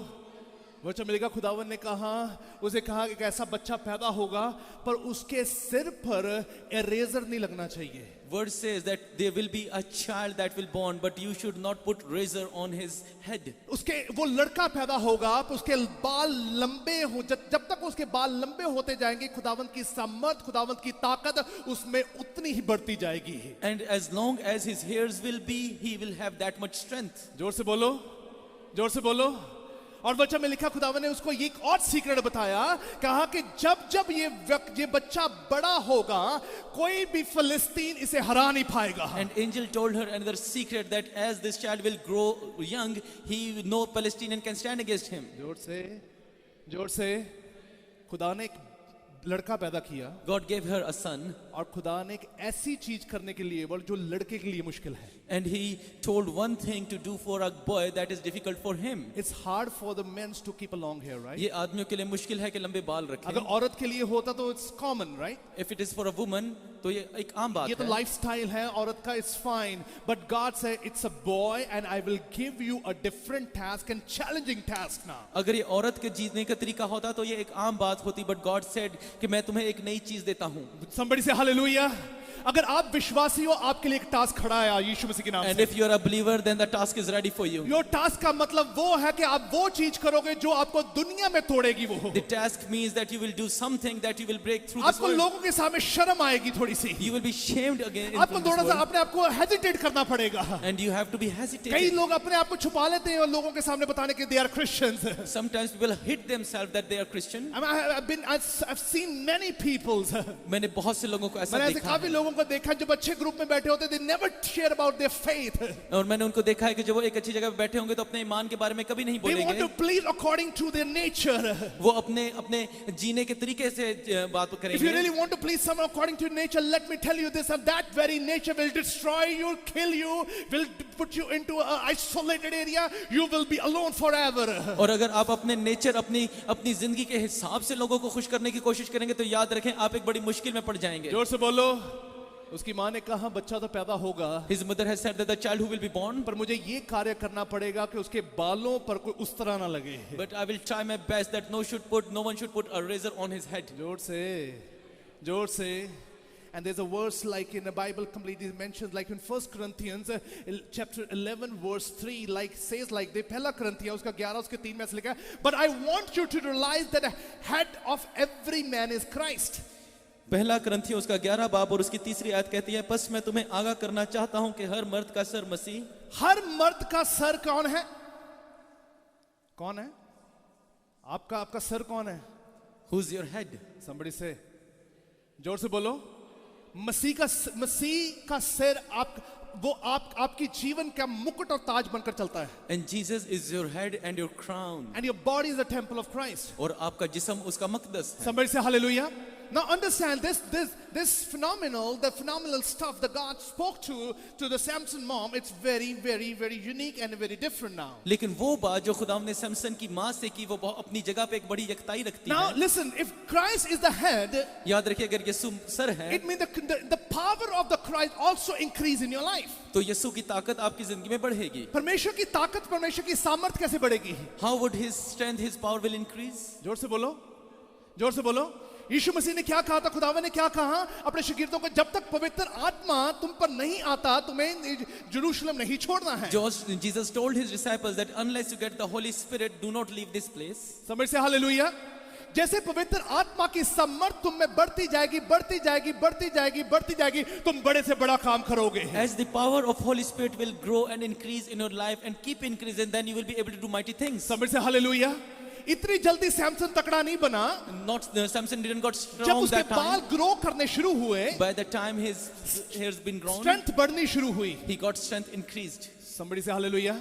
बच्चा मिलेगा, खुदावन ने कहा, उसे कहा कि ऐसा बच्चा पैदा होगा पर उसके सिर पर इरेजर नहीं लगना चाहिए। Word says that there will be a child that will born, but you should not put razor on his head. उसके वो लड़का पैदा होगा, उसके बाल लंबे हो, जब तक उसके बाल लंबे होते जाएंगे, खुदावंत की सामर्थ, खुदावंत की ताकत उसमें उतनी ही बढ़ती जाएगी। And as long as his hairs will be, he will have that much strength. जोर से बोलो, जोर से बोलो। और बच्चा में लिखा, खुदावन ने उसको ये एक और सीक्रेट बताया, कहा कि जब ये बच्चा बड़ा होगा, कोई भी फिलिस्तीन इसे हरा नहीं पाएगा। And angel told her another secret, that as this child will grow young, no Palestinian can stand against him. जोर से खुदा ने एक लड़का पैदा किया। God gave her a son. और खुदा ने एक ऐसी चीज करने के लिए बोल जो लड़के के लिए मुश्किल है। And he told one thing to do for a boy that is difficult for him. It's hard for the men to keep a long hair, right? ये आदमियों के लिए मुश्किल है कि लंबे बाल रखें। अगर औरत के लिए होता तो it's common, right? If it is for a woman, तो ये एक आम बात ये तो है। लाइफस्टाइल है औरत का, it's fine. But God said it's a boy and I will give you a different task and challenging task now. अगर ये औरत के जीने का तरीका होता तो ये एक आम बात होती, but God said कि मैं तुम्हें एक नई चीज देता हूँ। Somebody say hallelujah. अगर आप विश्वासी हो, आपके लिए एक टास्क खड़ा है यीशु मसीह के नाम से। And if you are a believer, then the task is ready for you. Your task का मतलब वो है कि आप वो चीज करोगे जो आपको दुनिया में तोड़ेगी वो। The task means that you will do something that you will break through this आपको world. लोगों के सामने शर्म आएगी थोड़ी सी। You will be shamed again. आपको थोड़ा सा अपने आप को हेजिटेट करना पड़ेगा। And you have to be कई hesitating. लोग अपने आप को छुपा लेते हैं और लोगों के सामने बताने के they are Christians। Sometimes people hid themselves that they are Christian. I've seen many people। मैंने बहुत से लोगों को ऐसा मैंने ऐसे देखा काफी है। लोगों को देखा जो अच्छे ग्रुप में बैठे होते, they never share about their faith। और मैंने उनको देखा है कि जब वो एक अच्छी जगह पे बैठे होंगे तो अपने ईमान के बारे में कभी नहीं They want बोलेंगे। to please according to their nature। वो अपने जीने के तरीके से बात If you करेंगे। really want to please someone according to your nature, let me tell you this, and that very nature will destroy you, kill you, will put you into an isolated area, you will be alone forever। और अगर आप अपने nature, अपनी जिंदगी के हिसाब से लोगों को खुश करने की कोशिश करेंगे तो याद रखें आप एक बड़ी मुश्किल में पड़ जाएंगे। जोर से बोलो। उसकी माँ ने कहा बच्चा तो पैदा होगा, His mother has said that the child who will be born, पर मुझे ये कार्य करना पड़ेगा कि उसके बालों पर कोई उस तरह ना लगे। but I will try my best that no one should put a razor on his head. जोर से। And there's a verse like in the Bible completely mentioned, like in 1 Corinthians chapter 11 verse 3, like says like the पहला करंथिया उसका 11 उसके 3 में ऐसे लिखा है, but I want you to realize that the head of every man is Christ। पहला करंथिया उसका 11 बाब और उसकी तीसरी आयत कहती है, बस मैं तुम्हें आगाह करना चाहता हूं कि हर मर्द का सर मसीह। हर मर्द का सर कौन है? कौन है? आपका सर कौन है? Who's your head? Somebody say, जोर से बोलो। मसीह का सिर आपकी जीवन का मुकुट और ताज बनकर चलता है। And Jesus is your head and your crown. And your body is a temple of Christ। और आपका जिस्म उसका मक़दस है। Somebody say hallelujah। Now understand this the phenomenal stuff that God spoke to the Samson mom. It's very, very, very unique and very different now. लेकिन वो बात जो खुदावंद ने सैमसन की माँ से की वो अपनी जगह पे एक बड़ी यकताई रखती Now है। listen, if Christ is the head, याद रखिए अगर यीशु सर है it means the power of the Christ also increase in your life. तो यीशु की ताकत आपकी जिंदगी में बढ़ेगी। परमेश्वर की ताकत, परमेश्वर की सामर्थ कैसे बढ़ेगी? How would his strength, his power will increase? जोर से बोलो, जोर से बोलो। यीशु मसीह ने क्या कहा था, खुदावन ने क्या कहा अपने शागिर्दों को, जब तक पवित्र आत्मा तुम पर नहीं आता तुम्हें यरूशलेम नहीं छोड़ना है। Jesus told his disciples that unless you get the Holy Spirit, do not leave this place. समझ से हालेलुया। जैसे पवित्र आत्मा की सामर्थ तुम में बढ़ती जाएगी, बढ़ती जाएगी, बढ़ती जाएगी, बढ़ती जाएगी, तुम बड़े से बड़ा काम करोगे। As the power of Holy Spirit will grow and increase in your life and keep increasing, then you will be able to do mighty things. समझ से हालेलुया। इतनी जल्दी सैमसन तकड़ा नहीं बना। Not Samson didn't got जब strong उसके that बाल time. Grow करने शुरू हुए, By the time his hair's been grown, strength बढ़नी शुरू हुई। he got strength increased. Somebody say hallelujah.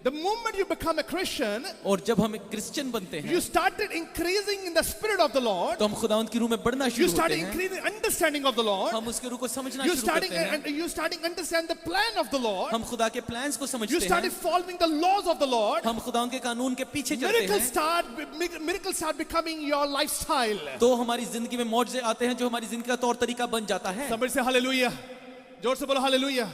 The moment you become a Christian, और जब हम एक क्रिश्चियन बनते हैं you started increasing in the spirit of the Lord. तो हम खुदावंद की रूह में बढ़ना You शुरू होते started हैं। increasing understanding of the Lord. हम उसके रूह को समझना You शुरू starting करते हैं। and you starting understand the plan of the Lord. हम खुदा के प्लान्स को You समझते started हैं। following the laws of the Lord. हम खुदावंद के कानून के पीछे चलते Miracles start becoming your lifestyle. तो हमारी जिंदगी में मौजज़े आते हैं जो हमारी जिंदगी का तौर तरीका बन जाता है। समझ से हालेलुया। जोर से बोलो हालेलुया।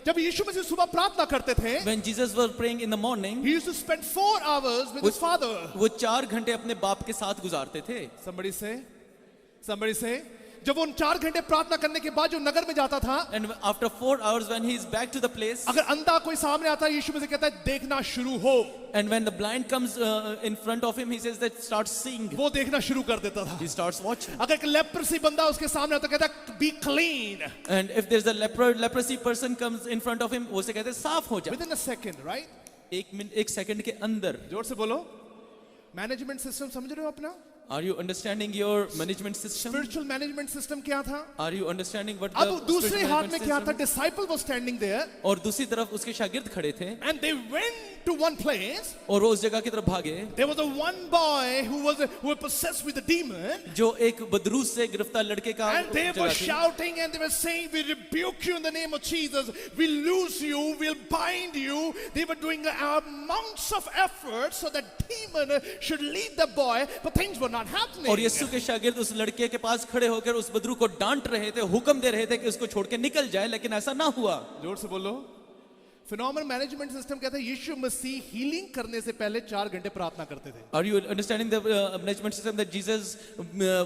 जब यीशु मसीह सुबह प्रार्थना करते थे, When Jesus was praying in the morning, he used to spend 4 hours with his father. वो 4 घंटे अपने बाप के साथ गुजारते थे। Somebody say, जब वो 4 घंटे प्रार्थना करने के बाद जो नगर में जाता था, And after 4 hours when he is back to the place, अगर अंधा कोई सामने आता है, यीशु मसीह कहता है देखना शुरू हो। and when the blind comes in front of him, he says that start seeing. वो देखना शुरू कर देता था। He starts watching. अगर एक लेप्रोसी बंदा उसके सामने आता है, कहता है be clean And if there's a leprosy person comes in front of him, वो से कहते हैं साफ हो जा। within a second, right? 1 second के अंदर। जोर से बोलो। मैनेजमेंट सिस्टम समझ रहे हो अपना? Are you understanding your management system? Spiritual management system क्या था? Are you understanding what अब the दूसरे spiritual हाथ में management क्या था? system? Disciple was standing there और दूसरी तरफ उसके शागिर्द खड़े थे and they went to one place. और वो उस जगह की तरफ भागे There was a one boy who was possessed with a demon, जो एक बदरूस से गिरफ्तार लड़के का and they जगह were थी। shouting and they were saying, we rebuke you in the name of Jesus, we'll lose you, we'll bind you. They were doing amounts of effort so that demon should leave the boy, but things were not happening. और यीशु के शागिर्द उस लड़के के पास खड़े होकर उस बदरू को डांट रहे थे, हुक्म दे रहे थे कि उसको छोड़ के निकल जाए, लेकिन ऐसा ना हुआ। जोर से बोलो। फिनोमेनल मैनेजमेंट सिस्टम कहता है यीशु मसीह हीलिंग करने से पहले 4 घंटे प्रार्थना करते थे। Are you understanding the management system that Jesus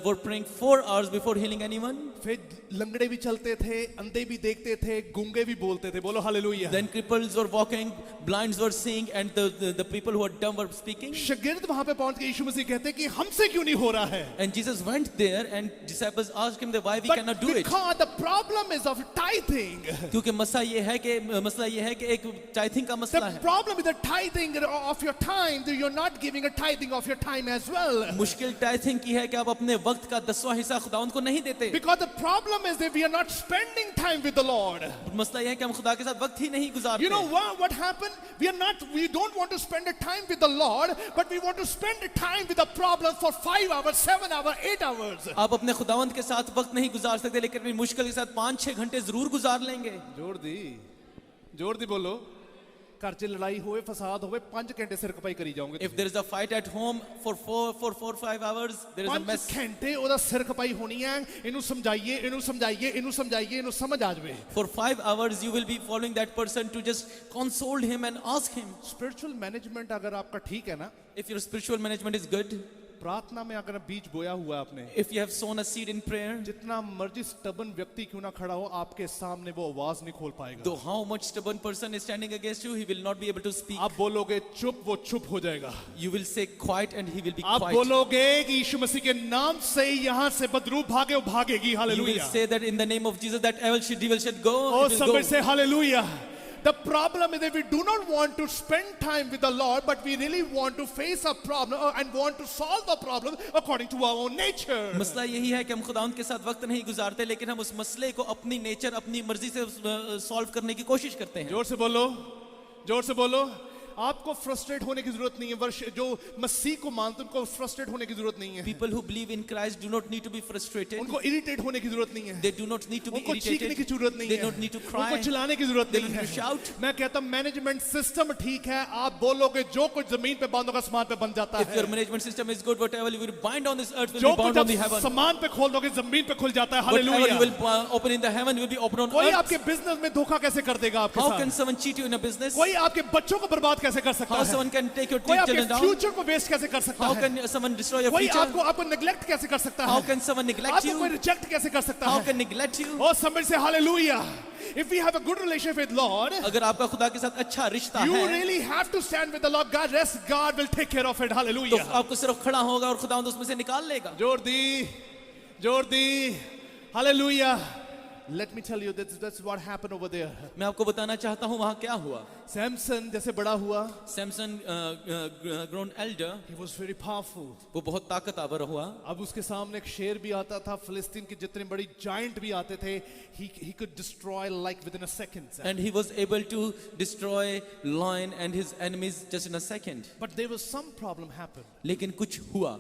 were praying 4 hours before healing anyone? फिर लंगड़े भी चलते थे, अंधे भी देखते थे, गूंगे भी बोलते थे। बोलो hallelujah. Then cripples were walking, blinds were seeing, and the people who were dumb were speaking. शागिर्द वहां पे पहुंच के यीशु मसीह कहते हैं कि हमसे क्यों नहीं हो रहा है? And Jesus went there, and disciples asked him that why we But cannot do it. because the problem is of tithing. क्योंकि मसला ये है कि एक tithing का मसला The है। problem is the tithing of your time, that you're not giving a tithing of your time as well. मुश्किल tithing की है कि आप अपने वक्त का 10वां हिस्सा खुदावंद को नहीं देते। Because the problem is that we are not spending time with the Lord. मसला ये है कि हम खुदा के साथ वक्त ही नहीं गुजारते। You know what happened? We don't want to spend a time with the Lord, but we want to spend a time with the problem for 5 hours, 7 hours, 8 hours. आप अपने खुदावंद के साथ वक्त नहीं गुजार सकते, लेकिन अपनी मुश्किल के साथ 5-6 घंटे जरूर गुजार लेंगे। जोर दी बोलो। घर च लड़ाई होए, फसाद होए, 5 घंटे सिर कपाई करी जाओगे। If there is a fight at home for 4-5 hours, there is a 5 mess. घंटे ओदा सिर कपाई होनी है। इनु समझाइए, इनु समझाइए, इनु समझाइए, इनु समझ आ जावे। For 5 hours you will be following that person to just console him and ask him. Spiritual management अगर आपका ठीक है ना, If your spiritual management is good, प्रार्थना में अगर बीज बोया हुआ है आपने, if you have sown a seed in prayer, जितना मर्जी स्टबन व्यक्ति क्यों ना खड़ा हो, आपके सामने वो आवाज नहीं खोल पाएगा। though how much stubborn person is standing against you, he will not be able to speak. आप बोलोगे चुप, वो चुप हो जाएगा। You will say quiet and he will be आप quiet. बोलोगे कि यीशु मसीह के नाम से यहाँ से बदरू भागे, वो भागेगी। You will hallelujah. say that in the name of Jesus that devil should go. Oh It will समय go. से hallelujah. The problem is that we do not want to spend time with the Lord, but we really want to face a problem and want to solve the problem according to our own nature. मसला यही है कि हम खुदावंद के साथ वक्त नहीं गुजारते, लेकिन हम उस मसले को अपनी नेचर, अपनी मर्जी से सॉल्व करने की कोशिश करते हैं। जोर से बोलो, जोर से बोलो। आपको फ्रस्ट्रेट होने की जरूरत नहीं है। वर्ष जो मसीह को मानते उनको फ्रस्ट्रेट होने की जरूरत नहीं है। People who believe in Christ do not need to be frustrated. उनको इरिटेट होने की जरूरत नहीं है। They do not need to be उनको चीखने की irritated. जरूरत नहीं They है। don't need to cry. उनको चिल्लाने की जरूरत They नहीं don't need है। to shout. मैं कहता हूं मैनेजमेंट सिस्टम ठीक है, आप बोलोगे जो कुछ जमीन पे बांधोगे आसमान पे बन जाता If your है। management system is good, whatever you will bind on this earth will जो be bound कुछ on the आप heaven. समान पे खोल दोगे जमीन पे खुल जाता है। Whatever you hallelujah. will open in the heaven will be open on कोई earth. आपके बिजनेस में धोखा कैसे कर देगा आपके How can साथ? someone cheat you in a business? कोई आपके बच्चों को बर्बाद कैसे कर सकता How है? someone can take your कोई आपके children down? फ्यूचर को वेस्ट कैसे कर सकता How है? can someone destroy your कोई future? आपको निगलेक्ट कैसे कर सकता How है? can someone neglect आपको कोई you? रिजेक्ट कैसे कर सकता How है? can neglect you? Oh, somebody say hallelujah. If we have a good relationship with Lord, अगर आपका खुदा के साथ अच्छा रिश्ता you है, really have to stand with the Lord. God, rest, God will take care of it. तो Hallelujah. आपको सिर्फ खड़ा होगा और खुदा उसमें से निकाल लेगा. जोर दी. Hallelujah. Let me tell you, that's what happened over there. मैं आपको बताना चाहता हूँ वहाँ क्या हुआ. Samson जैसे बड़ा हुआ, Samson grown elder, he was very powerful. वो बहुत ताकतवर हुआ. अब उसके सामने एक शेर भी आता था, फिलिस्तीन की जितने बड़ी जायंट भी आते थे, he could destroy like within a second. And he was able to destroy lion and his enemies just in a second. But there was some problem happened. लेकिन कुछ हुआ.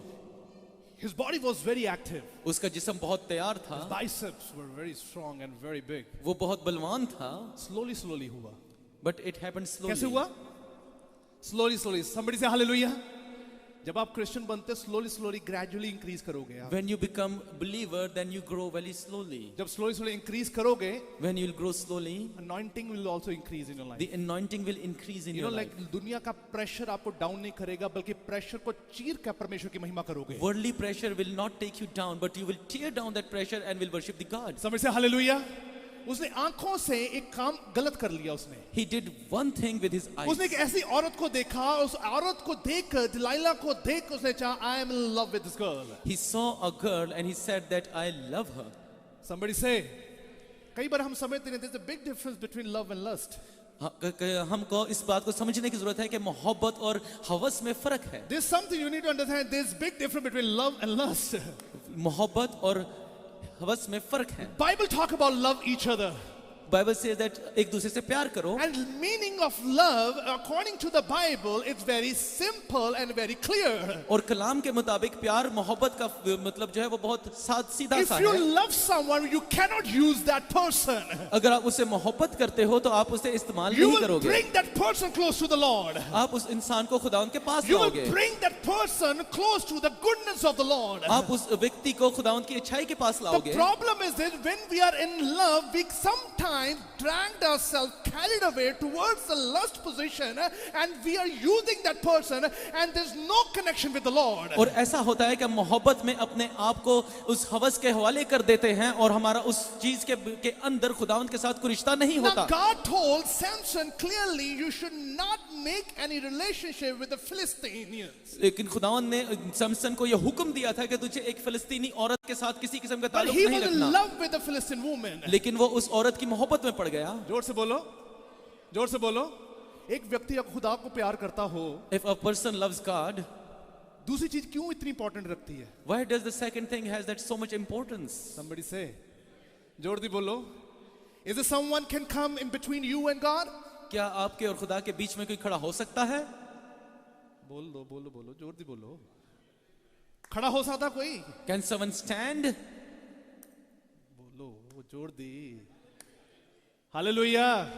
His body was very active. उसका जिस्म बहुत तैयार था. His biceps were very strong and very big. वो बहुत बलवान था. Slowly हुआ. But it happened slowly. कैसे हुआ? Slowly. Somebody say hallelujah. जब आप क्रिश्चियन बनते slowly gradually increase करोगे आप. When you become believer, then you grow very slowly. जब slowly increase करोगे, When you will grow slowly, anointing will also increase in your life. the anointing will increase in You your know, life. like दुनिया का pressure आपको down नहीं करेगा, बल्कि pressure को चीर कर परमेश्वर की महिमा करोगे. Worldly pressure will not take you down, but you will tear down that pressure and will worship the God. Somebody say hallelujah. उसने आंखों से एक काम गलत कर लिया उसने. He did one thing with his eyes. उसने एक ऐसी औरत को देखा, उस औरत को देखकर, डिलाइला को देख उसने चाहा, I am in love with this girl. He saw a girl and he said that I love her. Somebody say, कई बार हम समझते नहीं, there's a big difference between love and lust. हमको इस बात को समझने की जरूरत है कि मोहब्बत और हवस में फर्क है. There's something you need to understand. There's big difference between love and lust. मोहब्बत और हवस में फर्क है. Bible talk about love each other. Bible says that एक दूसरे से प्यार करो. And meaning of love, according to the Bible, it's very simple and very clear. और कलाम के मुताबिक प्यार मोहब्बत का मतलब जो है वो बहुत सीधा If सा you है. love someone, you cannot use that person. अगर आप उसे मोहब्बत करते हो तो आप उसे इस्तेमाल You नहीं will करोगे. bring that person close to the Lord. आप उस इंसान को खुदा उनके पास You will लाओगे. bring that person close to the goodness of the Lord. आप उस व्यक्ति को खुदा उनकी अच्छाई के पास The लाओगे. problem is that when we are in love, we sometimes dragged ourselves, carried away towards the lust position, and we are using that person, and there's no connection with the Lord. और ऐसा होता है कि हम मोहब्बत में अपने आप को उस हवस के हवाले कर देते हैं और हमारा उस चीज के अंदर खुदावंद के साथ कोई रिश्ता नहीं Now होता. God told Samson clearly, you should not make any relationship with the Philistines. लेकिन खुदावंद ने सैमसन को यह हुक्म दिया था कि तुझे एक फिलिस्तीनी औरत के साथ किसी किस्म का But ताल्लुक he नहीं was in रखना. love with the Philistine woman. लेकिन वो उस औरत की मोहब्बत में पड़ गया. जोर से बोलो, जोर से बोलो. एक व्यक्ति अगर खुदा को प्यार करता हो, If a person loves God, दूसरी चीज क्यों इतनी इंपॉर्टेंट रखती है? why does the second thing has that so much importance? Somebody say, जोर दी बोलो. Is there someone can come in between you and God? क्या आपके और खुदा के बीच में कोई खड़ा हो सकता है? बोलो बोलो बोलो, जोर दी बोलो. खड़ा हो सकता कोई? Can someone stand? बोलो, जोर दी. Hallelujah.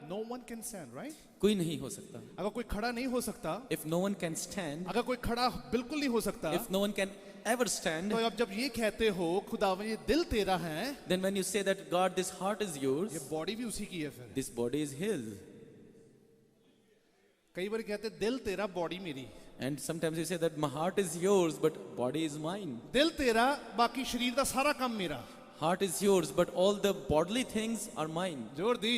No one can stand, right? कोई नहीं हो सकता. अगर कोई खड़ा नहीं हो सकता, If no one can stand, अगर कोई खड़ा बिल्कुल नहीं हो सकता, if no one can ever stand, तो अब जब ये कहते हो खुदावन ये दिल तेरा है, then when you say that God, this heart is ये yours, बॉडी भी उसी की है फिर. this body is His. कई बार कहते हैं दिल तेरा बॉडी मेरी. And sometimes you say that my heart is yours, but body is mine. दिल तेरा बाकी शरीर का सारा काम मेरा. Heart is yours, but all the bodily things are mine. जोर दी.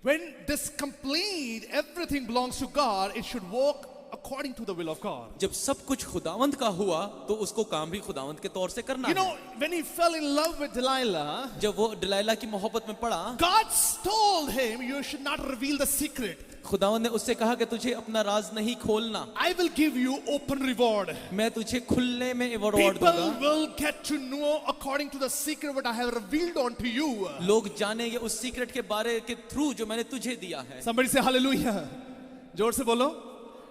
When this complete everything belongs to God, it should walk according to the will of God. जब सब कुछ खुदावंत का हुआ तो उसको काम भी खुदावंत के तौर से करना You know, है. when he fell in love with Delilah, जब वो डिलाइला की मोहब्बत में पड़ा, God told him, you should not reveal the secret. खुदावंत ने उससे कहा कि तुझे अपना राज नहीं खोलना. I will give you open reward. मैं तुझे खुले में रिवॉर्ड People दूंगा. will get to know according to the secret what I have revealed unto you. लोग जानेंगे उस सीक्रेट के बारे के थ्रू जो मैंने तुझे दिया है. Somebody say hallelujah. जोर से बोलो.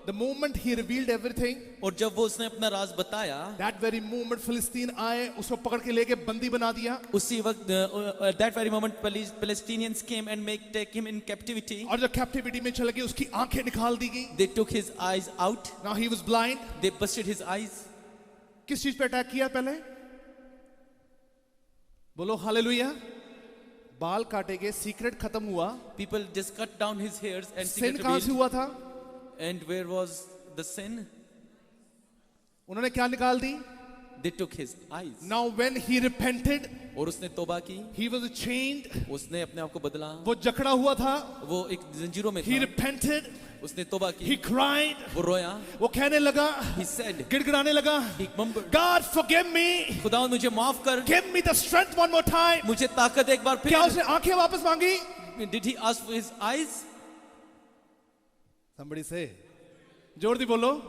The moment he revealed everything, और जब वो उसने अपना राज बताया, that very moment फिलिस्तीन आए, उसको पकड़ के लेके बंदी बना दिया. उसी वक्त at that very moment Palestinians came and take him in captivity. और जब कैप्टिविटी में चले गए, उसकी आंखें निकाल दी गई. They took his eyes out. Now he was blind. They busted his eyes. किस चीज पे अटैक किया पहले? बोलो हालेलुया. बाल काटे गए, सीक्रेट खत्म हुआ. People just cut down his hairs and sin secret कहां से revealed. हुआ था? And where was the sin? उन्होंने क्या निकाल दी? They took his eyes. Now when he repented, और उसने तौबा की, he was chained. उसने अपने आप को बदला, वो जकड़ा हुआ था. वो एक जंजीरों में He था, repented. उसने तौबा He की, cried. वो रोया, वो कहने लगा, he said, गिड़गिड़ाने लगा, he mumbled, God forgive me. खुदा मुझे माफ कर, Give me the strength one more time. मुझे ताकत एक बार क्या फिर. उसने आंखें वापस मांगी? Did he ask for his eyes? Somebody say. जोर दी बोलो.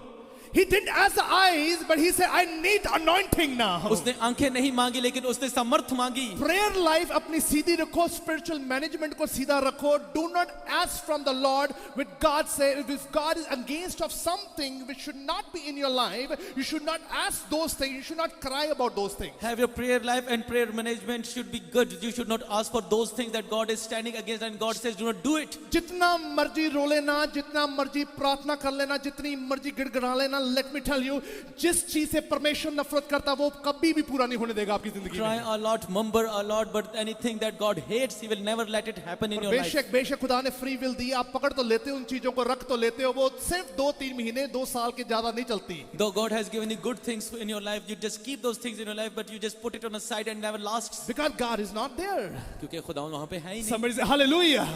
He didn't ask the eyes, but he said, I need anointing now. उसने आंखें नहीं मांगी, लेकिन उसने समर्थ मांगी. Prayer life अपनी सीधी रखो, spiritual management को सीधा रखो. Do not ask from the Lord with God say, if God is against of something which should not be in your life, you should not ask those things. You should not cry about those things. Have your prayer life and prayer management should be good. You should not ask for those things that God is standing against, and God says, do not do it. जितना मर्जी रो लेना, जितना मर्जी प्रार्थना कर लेना, जितनी मर्जी गिड़गिड़ा लेना, let me tell you, जिस चीज से परमेश्वर नफरत करता वो कभी भी पूरा नहीं होने देगा आपकी जिंदगी Try में. a lot, mumble a lot, but anything that God hates, He will never let it happen in your life. बेशक बेशक खुदा ने फ्री विल दी, आप पकड़ तो लेते हो उन चीजों को, रख तो लेते हो, वो सिर्फ 2-3 महीने 2 साल के ज्यादा नहीं चलती. Though God has given you good things in your life, you just keep those things in your life, but you just put it on the side and never lasts. Because God is not there. क्योंकि खुदा वहाँ पे है ही नहीं. Somebody say hallelujah.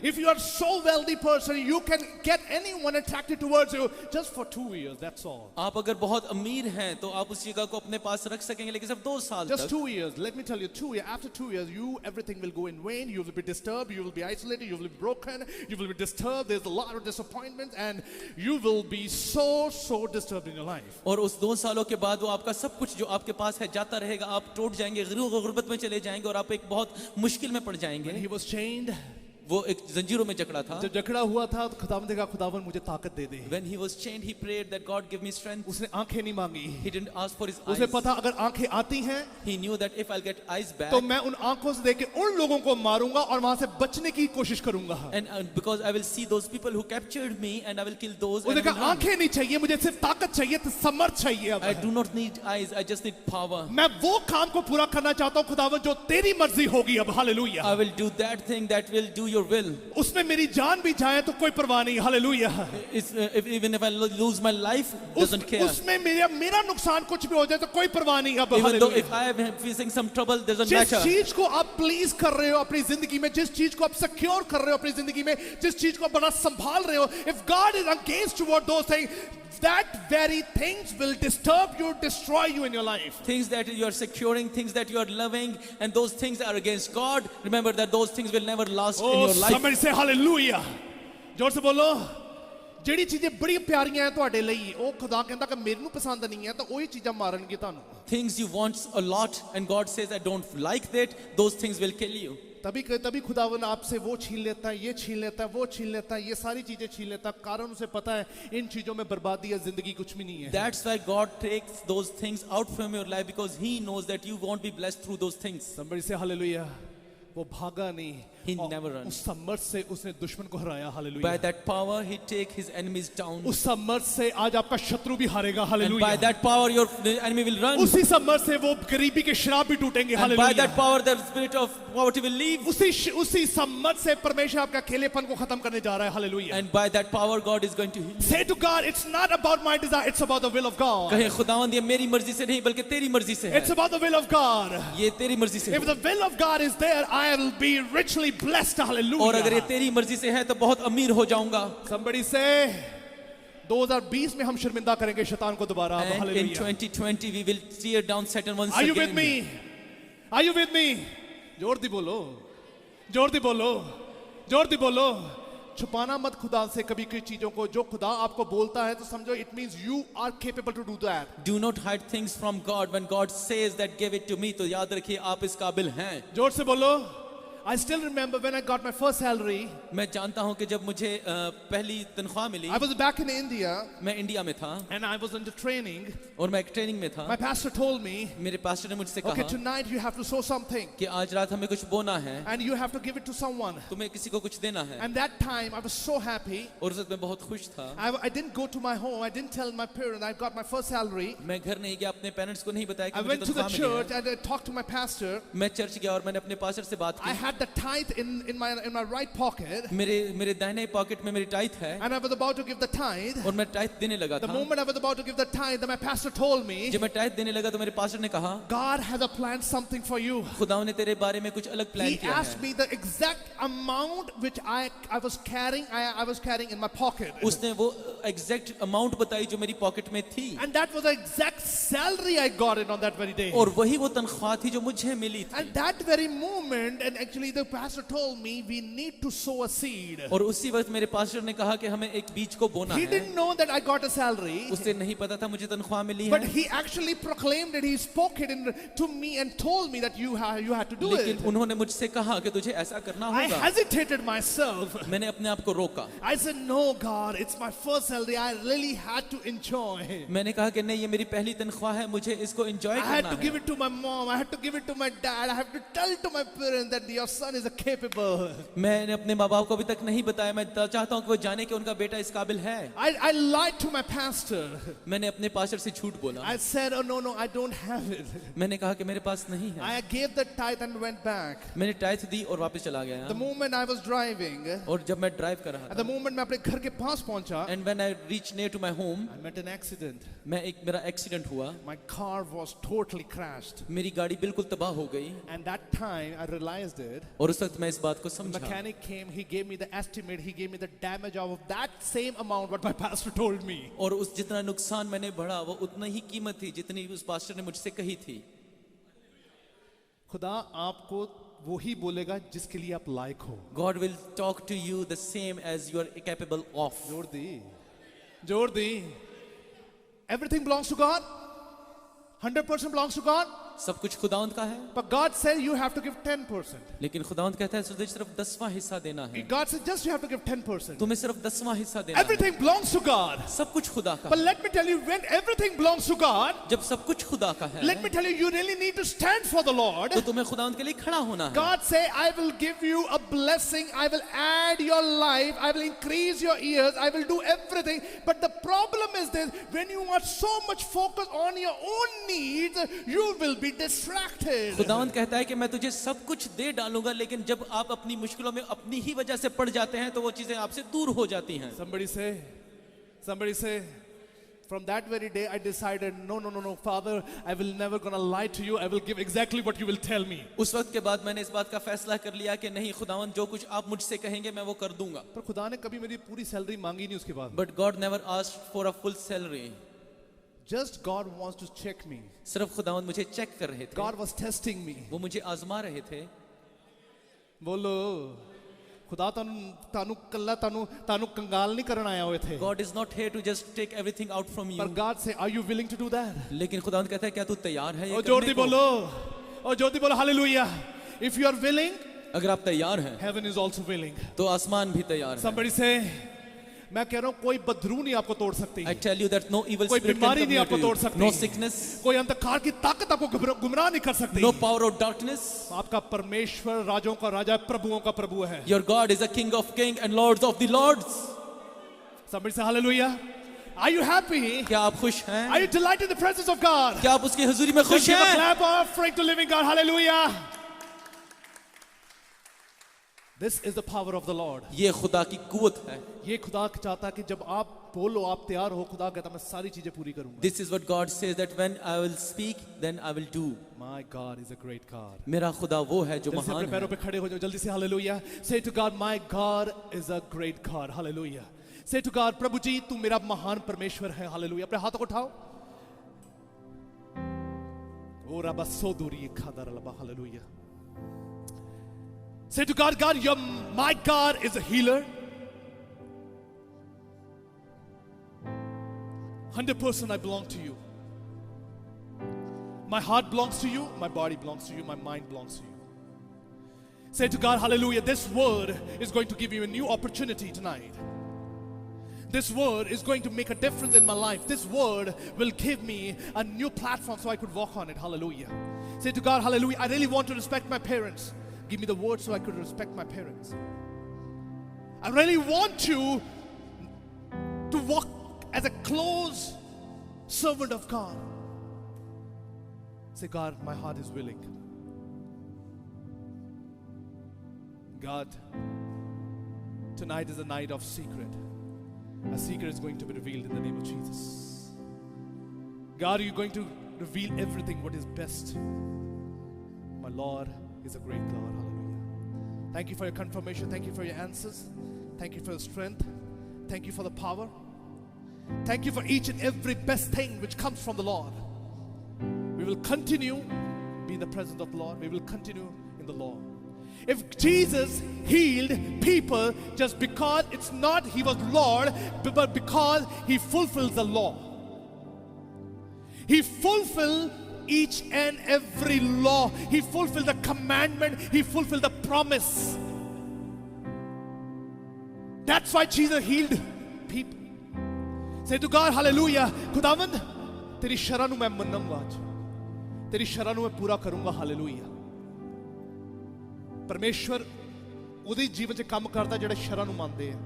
If you are so wealthy person, you can get anyone attracted towards you just for 2 years, that's all. आप अगर बहुत अमीर हैं तो आप उस जगह को अपने पास रख सकेंगे, लेकिन सिर्फ 2 साल Just तक. 2 years. Let me tell you, 2 years. After 2 years, everything will go in vain. You will be disturbed. You will be isolated. You will be broken. You will be disturbed. There's a lot of disappointments, and you will be so disturbed in your life. और उस 2 सालों के बाद वो आपका सब कुछ जो आपके पास है जाता रहेगा. आप टूट जाएंगे, गुर्बत में चले जाएंगे, और आप एक बहुत मुश्किल में पड़ When जाएंगे. he was chained, वो एक जंजीरों में जकड़ा था. जब जकड़ा हुआ था तो खुदावन ने कहा, खुदावन मुझे ताकत दे दे. When he was chained, he prayed that God give me strength. उसने आंखें नहीं मांगी. He didn't ask for his उसे eyes. पता अगर आंखें आती हैं He knew that if I'll get eyes back, तो मैं उन आंखों से देख के उन लोगों को मारूंगा और वहां से बचने की कोशिश करूंगा. and because I will see those people who captured me, and I will kill those. And उसने I will कहा run. आंखें नहीं चाहिए, मुझे सिर्फ ताकत चाहिए, तो समर्थ चाहिए. अब I do not need eyes, I just need power. मैं वो काम को पूरा करना चाहता हूँ खुदावन जो तेरी मर्जी होगी. अब hallelujah. I will do that thing that will do your will. उसमें मेरी जान भी जाए तो कोई परवाह नहीं. Hallelujah. Even if I lose my life, doesn't care. उसमें मेरा नुकसान कुछ भी हो जाए तो कोई परवाह नहीं. अब Even though hallelujah. if I am facing some trouble, doesn't जिस matter. चीज को आप प्लीज कर रहे हो अपनी जिंदगी में, जिस चीज को आप सिक्योर कर रहे हो अपनी जिंदगी में, जिस चीज को बड़ा संभाल रहे हो, if God is against toward those things, that very things will disturb you, destroy you in your life. Things that you are securing, things that you are loving, and those things are against God. Remember that those things will never last in Oh, your life. somebody say hallelujah. जोर से बोलो. ਜਿਹੜੀ ਚੀਜ਼ਾਂ ਬੜੀ ਪਿਆਰੀਆਂ ਹੈ ਤੁਹਾਡੇ ਲਈ, ਉਹ ਖੁਦਾ ਕਹਿੰਦਾ ਕਿ ਮੈਨੂੰ ਪਸੰਦ ਨਹੀਂ ਹੈ, ਤਾਂ ਉਹੀ ਚੀਜ਼ਾਂ ਮਾਰਨਗੇ ਤੁਹਾਨੂੰ. Things you want a lot, and God says I don't like that, those things will kill you. तभी खुदावन आपसे वो छीन लेता है, ये छीन लेता है, वो छीन लेता है, ये सारी चीजें छीन लेता है. कारण उसे पता है इन चीजों में बर्बादी है, जिंदगी कुछ भी नहीं है. That's why God takes those things out from your life, because He knows that you won't be blessed through those things. Somebody say hallelujah. वो भागा नहीं. He never runs. उस समर्थ से उसने दुश्मन को हराया. By hallelujah. that power, He take His enemies down. उस समर्थ से आज आपका शत्रु भी हारेगा. And by hallelujah. that power, your enemy will run. उसी समर्थ से वो गरीबी के शराब भी टूटेंगे. And by that hallelujah. power, the spirit of poverty will leave. उसी समर्थ से परमेश्वर आपका अकेलेपन को खत्म करने जा रहा है. Hallelujah. And by that power, God is going to heal. Say to God, it's not about my desire, it's about the will of God. कहे खुदावंद ये मेरी मर्जी से नहीं बल्कि तेरी मर्जी से It's है. about the will of God. ये तेरी मर्जी से If है. the will of God is there, I will be richly blessed. Hallelujah. और अगर ये तेरी मर्जी से है तो बहुत अमीर हो जाऊंगा. Somebody say 2020 में हम शर्मिंदा करेंगे शैतान को दोबारा. And in hallelujah. 2020 we will tear down Satan once Are you again. with me? Are you with me? जोर दी बोलो. जोर दी बोलो. जोर दी बोलो. छुपाना मत खुदा से कभी कोई चीजों को. जो खुदा आपको बोलता है तो समझो it means you are capable to do that. Do not hide things from God. When God says that give it to me, तो याद रखिए आप इस काबिल हैं. जोर से बोलो. I still remember when I got my first salary. मैं जानता हूं कि जब मुझे पहली तनख्वाह मिली, I was back in India मैं इंडिया में था and I was under training. और मैं एक ट्रेनिंग में था. My pastor told me, मेरे पास्टर ने मुझसे okay, कहा tonight you have to sow something कि आज रात हमें कुछ बोना है, and you have to give it to someone. तुम्हें किसी को कुछ देना है. And that time I was so happy. और उस वक्त मैं बहुत खुश था. I didn't go to my home. I didn't tell my parents I got my first salary. मैं घर नहीं गया, अपने पेरेंट्स को नहीं बताया कि I मुझे went to the तनख्वाह church मिली है. and I talked to my pastor. मैं चर्च गया और मैंने अपने पास्टर से बात I की. had the tithe in my right pocket, मेरे दाहिने पॉकेट में मेरी टाइथ है and I was about to give the tithe. और मैं टाइथ देने लगा The था. moment I was about to give the tithe, then my pastor told me, जब मैं टाइथ देने लगा तो मेरे पास्टर ने कहा, God has a plan something for you. खुदावन ने तेरे बारे में कुछ अलग प्लान He किया asked है. me the exact amount which I was carrying. I was carrying in my pocket, उसने वो एग्जैक्ट अमाउंट बताई जो मेरी पॉकेट में थी. and that was the exact salary I got it on that very day. और वही वो तनख्वाह थी जो मुझे मिली थी. And that very moment, and actually the pastor told me we need to sow a seed. और उसी वक्त मेरे पास्टर ने कहा कि हमें एक बीज को बोना He है. didn't know that I got a salary, उसे नहीं पता था मुझे तनख्वाह मिली but है. he actually proclaimed it. He spoke it to me and told me that you had to do लेकिन it. उन्होंने मुझसे कहा कि तुझे ऐसा करना I होगा. hesitated myself. मैंने अपने आप को रोका. I said, no, God, it's my first salary. I really had to enjoy. मैंने कहा कि नहीं, ये मेरी पहली तनख्वाह है, मुझे इसको एंजॉय I had करना to give है. it to my mom. I had to give it to my dad. I have to tell to my parents that your son is capable. मैंने अपने माँ बाप को अभी तक नहीं बताया. मैं चाहता हूँ कि वो जाने कि उनका बेटा इस काबिल है. I lied to my pastor. मैंने अपने पास्टर से झूठ बोला. I said, oh, no, I don't have it. मैंने कहा कि मेरे पास नहीं है. I gave the tithe and went back. मैंने टाइथ दी और वापस चला गया. The moment I was driving, और जब मैं ड्राइव कर रहा at the था, moment मैं अपने घर के पास पहुंचा, and when I reached near to my home, I met an accident. मेरा एक्सीडेंट हुआ. My car was totally crashed. मेरी गाड़ी बिल्कुल तबाह हो गई. And that time I realized it. और उस वक्त मैं इस बात को The समझा. mechanic came, he gave me the estimate, he gave me the damage of that same amount what my pastor told me. और उस जितना नुकसान मैंने बढ़ा वो उतना ही कीमत थी जितनी उस पास्टर ने मुझसे कही थी. खुदा आपको वो ही बोलेगा जिसके लिए आप लायक हो. God will talk to you the same as you are capable of. जोर दी. Everything belongs to God. 100% belongs to God. सब कुछ खुदावंद का है. But God said you have to give 10%. लेकिन खुदावंद कहता है तुझे सिर्फ 10वां हिस्सा देना है. God said just you have to give 10%. तुम्हें सिर्फ 10वां हिस्सा देना है. Everything belongs to God. सब कुछ खुदा का But है. let me tell you, when everything belongs to God, जब सब कुछ खुदा का है, let me tell you, you really need to stand for the Lord. तो तुम्हें खुदावंद के लिए खड़ा होना है. God say, I will give you a blessing. I will add your life. I will increase your years. I will do everything. But the problem is this, when you are so much focused on your own needs, you will be distracted. खुदावंद कहता है कि मैं तुझे सब कुछ दे डालूंगा, लेकिन जब आप अपनी मुश्किलों में अपनी ही वजह से पड़ जाते हैं तो वो चीजें आपसे दूर हो जाती हैं. Somebody say, from that very day I decided, no, Father, I will never gonna lie to you. I will give exactly what you will tell me. उस वक्त के बाद मैंने इस बात का फैसला कर लिया कि नहीं खुदावंद, जो कुछ आप मुझसे कहेंगे मैं वो कर दूंगा. पर खुदा ने कभी मेरी पूरी सैलरी मांगी नहीं उसके बाद. But God never asked for a full salary. Just God wants to check me. सिर्फ खुदावंद मुझे चेक कर रहे थे. God was testing me. वो मुझे आजमा रहे थे. बोलो, खुदा तानु कल्ला तानु कंगाल नहीं करना आया हुए थे. God is not here to just take everything out from you. But God say, are you willing to do that? लेकिन खुदावंद कहता है क्या तू तैयार है ये और करने को? जोरदी बोलो hallelujah. If you are willing, अगर आप तैयार हैं heaven is also willing. तो आसमान भी तैयार है. Somebody say, मैं कह रहा हूँ कोई बदरू नहीं आपको तोड़ सकती. I tell you that no evil कोई spirit can बीमारी come नहीं near आपको to तोड़ you. सकती. No sickness, कोई अंधकार की ताकत आपको गुमराह नहीं कर सकती. no power of darkness. आपका परमेश्वर राजों का राजा, प्रभुओं का प्रभु है. Your God is a King of kings and Lords of the lords. Somebody say hallelujah. Are you happy? क्या आप खुश हैं? Are you delighted in the presence of God? क्या आप उसकी हुजूरी में Just खुश give a हैं? clap offering to living God. Hallelujah. This is the power of the Lord. ये खुदा की कुवत है. ये खुदा चाहता है कि जब आप बोलो, आप तैयार हो, खुदा कहता मैं सारी चीजें पूरी करूंगा. This is what God says, that when I will speak, then I will do. My God is a great God. मेरा खुदा वो है जो जल्दी से अपने महान पैरों है. पे खड़े हो जाओ, जल्दी से hallelujah. Say to God, my God is a great God. Hallelujah. Say to God, प्रभु जी तू मेरा महान परमेश्वर है. हालेलुया. अपने हाथों को उठाओ. ओ रबा सोदुरी खादर लबा. Hallelujah. Say to God, God, my God is a healer. 100% I belong to you. My heart belongs to you, my body belongs to you, my mind belongs to you. Say to God, hallelujah, this word is going to give you a new opportunity tonight. This word is going to make a difference in my life. This word will give me a new platform so I could walk on it. Hallelujah. Say to God, hallelujah, I really want to respect my parents. Give me the word so I could respect my parents. I really want to walk as a close servant of God. Say, God, my heart is willing. God, tonight is a night of secret. A secret is going to be revealed in the name of Jesus. God, you're going to reveal everything what is best. My Lord is a great God. Hallelujah. Thank you for your confirmation. Thank you for your answers. Thank you for the strength. Thank you for the power. Thank you for each and every best thing which comes from the Lord. We will continue be in the presence of the Lord. We will continue in the Lord. If Jesus healed people just because it's not He was Lord, but because He fulfills the law. He fulfilled each and every law. He fulfilled the commandment. He fulfilled the promise. That's why Jesus healed people. Say to God, hallelujah, खुदावंद तेरी शरण ਨੂੰ ਮੈਂ ਮੰਨਾਂਗਾ ਅੱਜ तेरी शरण ਨੂੰ मैं पूरा करूंगा हालेलुया परमेश्वर ਉਹਦੇ ਜੀਵਨ 'ਚ ਕੰਮ ਕਰਦਾ ਜਿਹੜੇ ਸ਼ਰਨ ਨੂੰ ਮੰਨਦੇ ਆ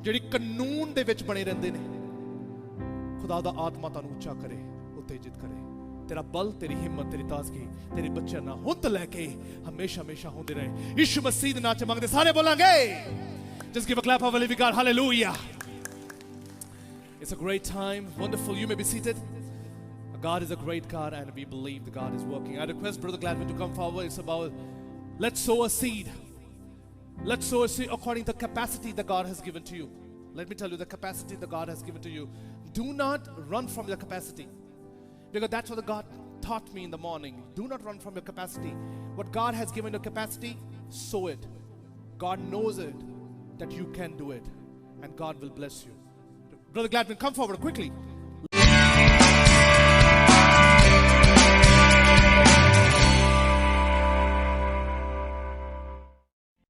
ਜਿਹੜੀ ਕਾਨੂੰਨ ਦੇ ਵਿੱਚ ਬਣੇ ਰਹਿੰਦੇ ਨੇ खुदा ਦਾ ਆਤਮਾ ਤੁਹਾਨੂੰ ਉੱਚਾ ਕਰੇ ਉਤੇਜਿਤ ਕਰੇ तेरा बल तेरी हिम्मत तेरी ताजगी तेरे बच्चे ना हुन तो लेके हमेशा हमेशा होंदे रहे यीशु मसीह दे नाम च मंगदे सारे बोलांगे just give a clap of a living God hallelujah. It's a great time, wonderful. You may be seated. God is a great God and we believe that God is working. I request Brother Gladwin to come forward. It's about let's sow a seed. Let's sow a seed according to the capacity that God has given to you. Let me tell you the capacity that God has given to you. Do not run from your capacity. Because that's what God taught me in the morning. Do not run from your capacity. What God has given you capacity, sow it. God knows it, that you can do it. And God will bless you. Brother Gladwin, come forward quickly.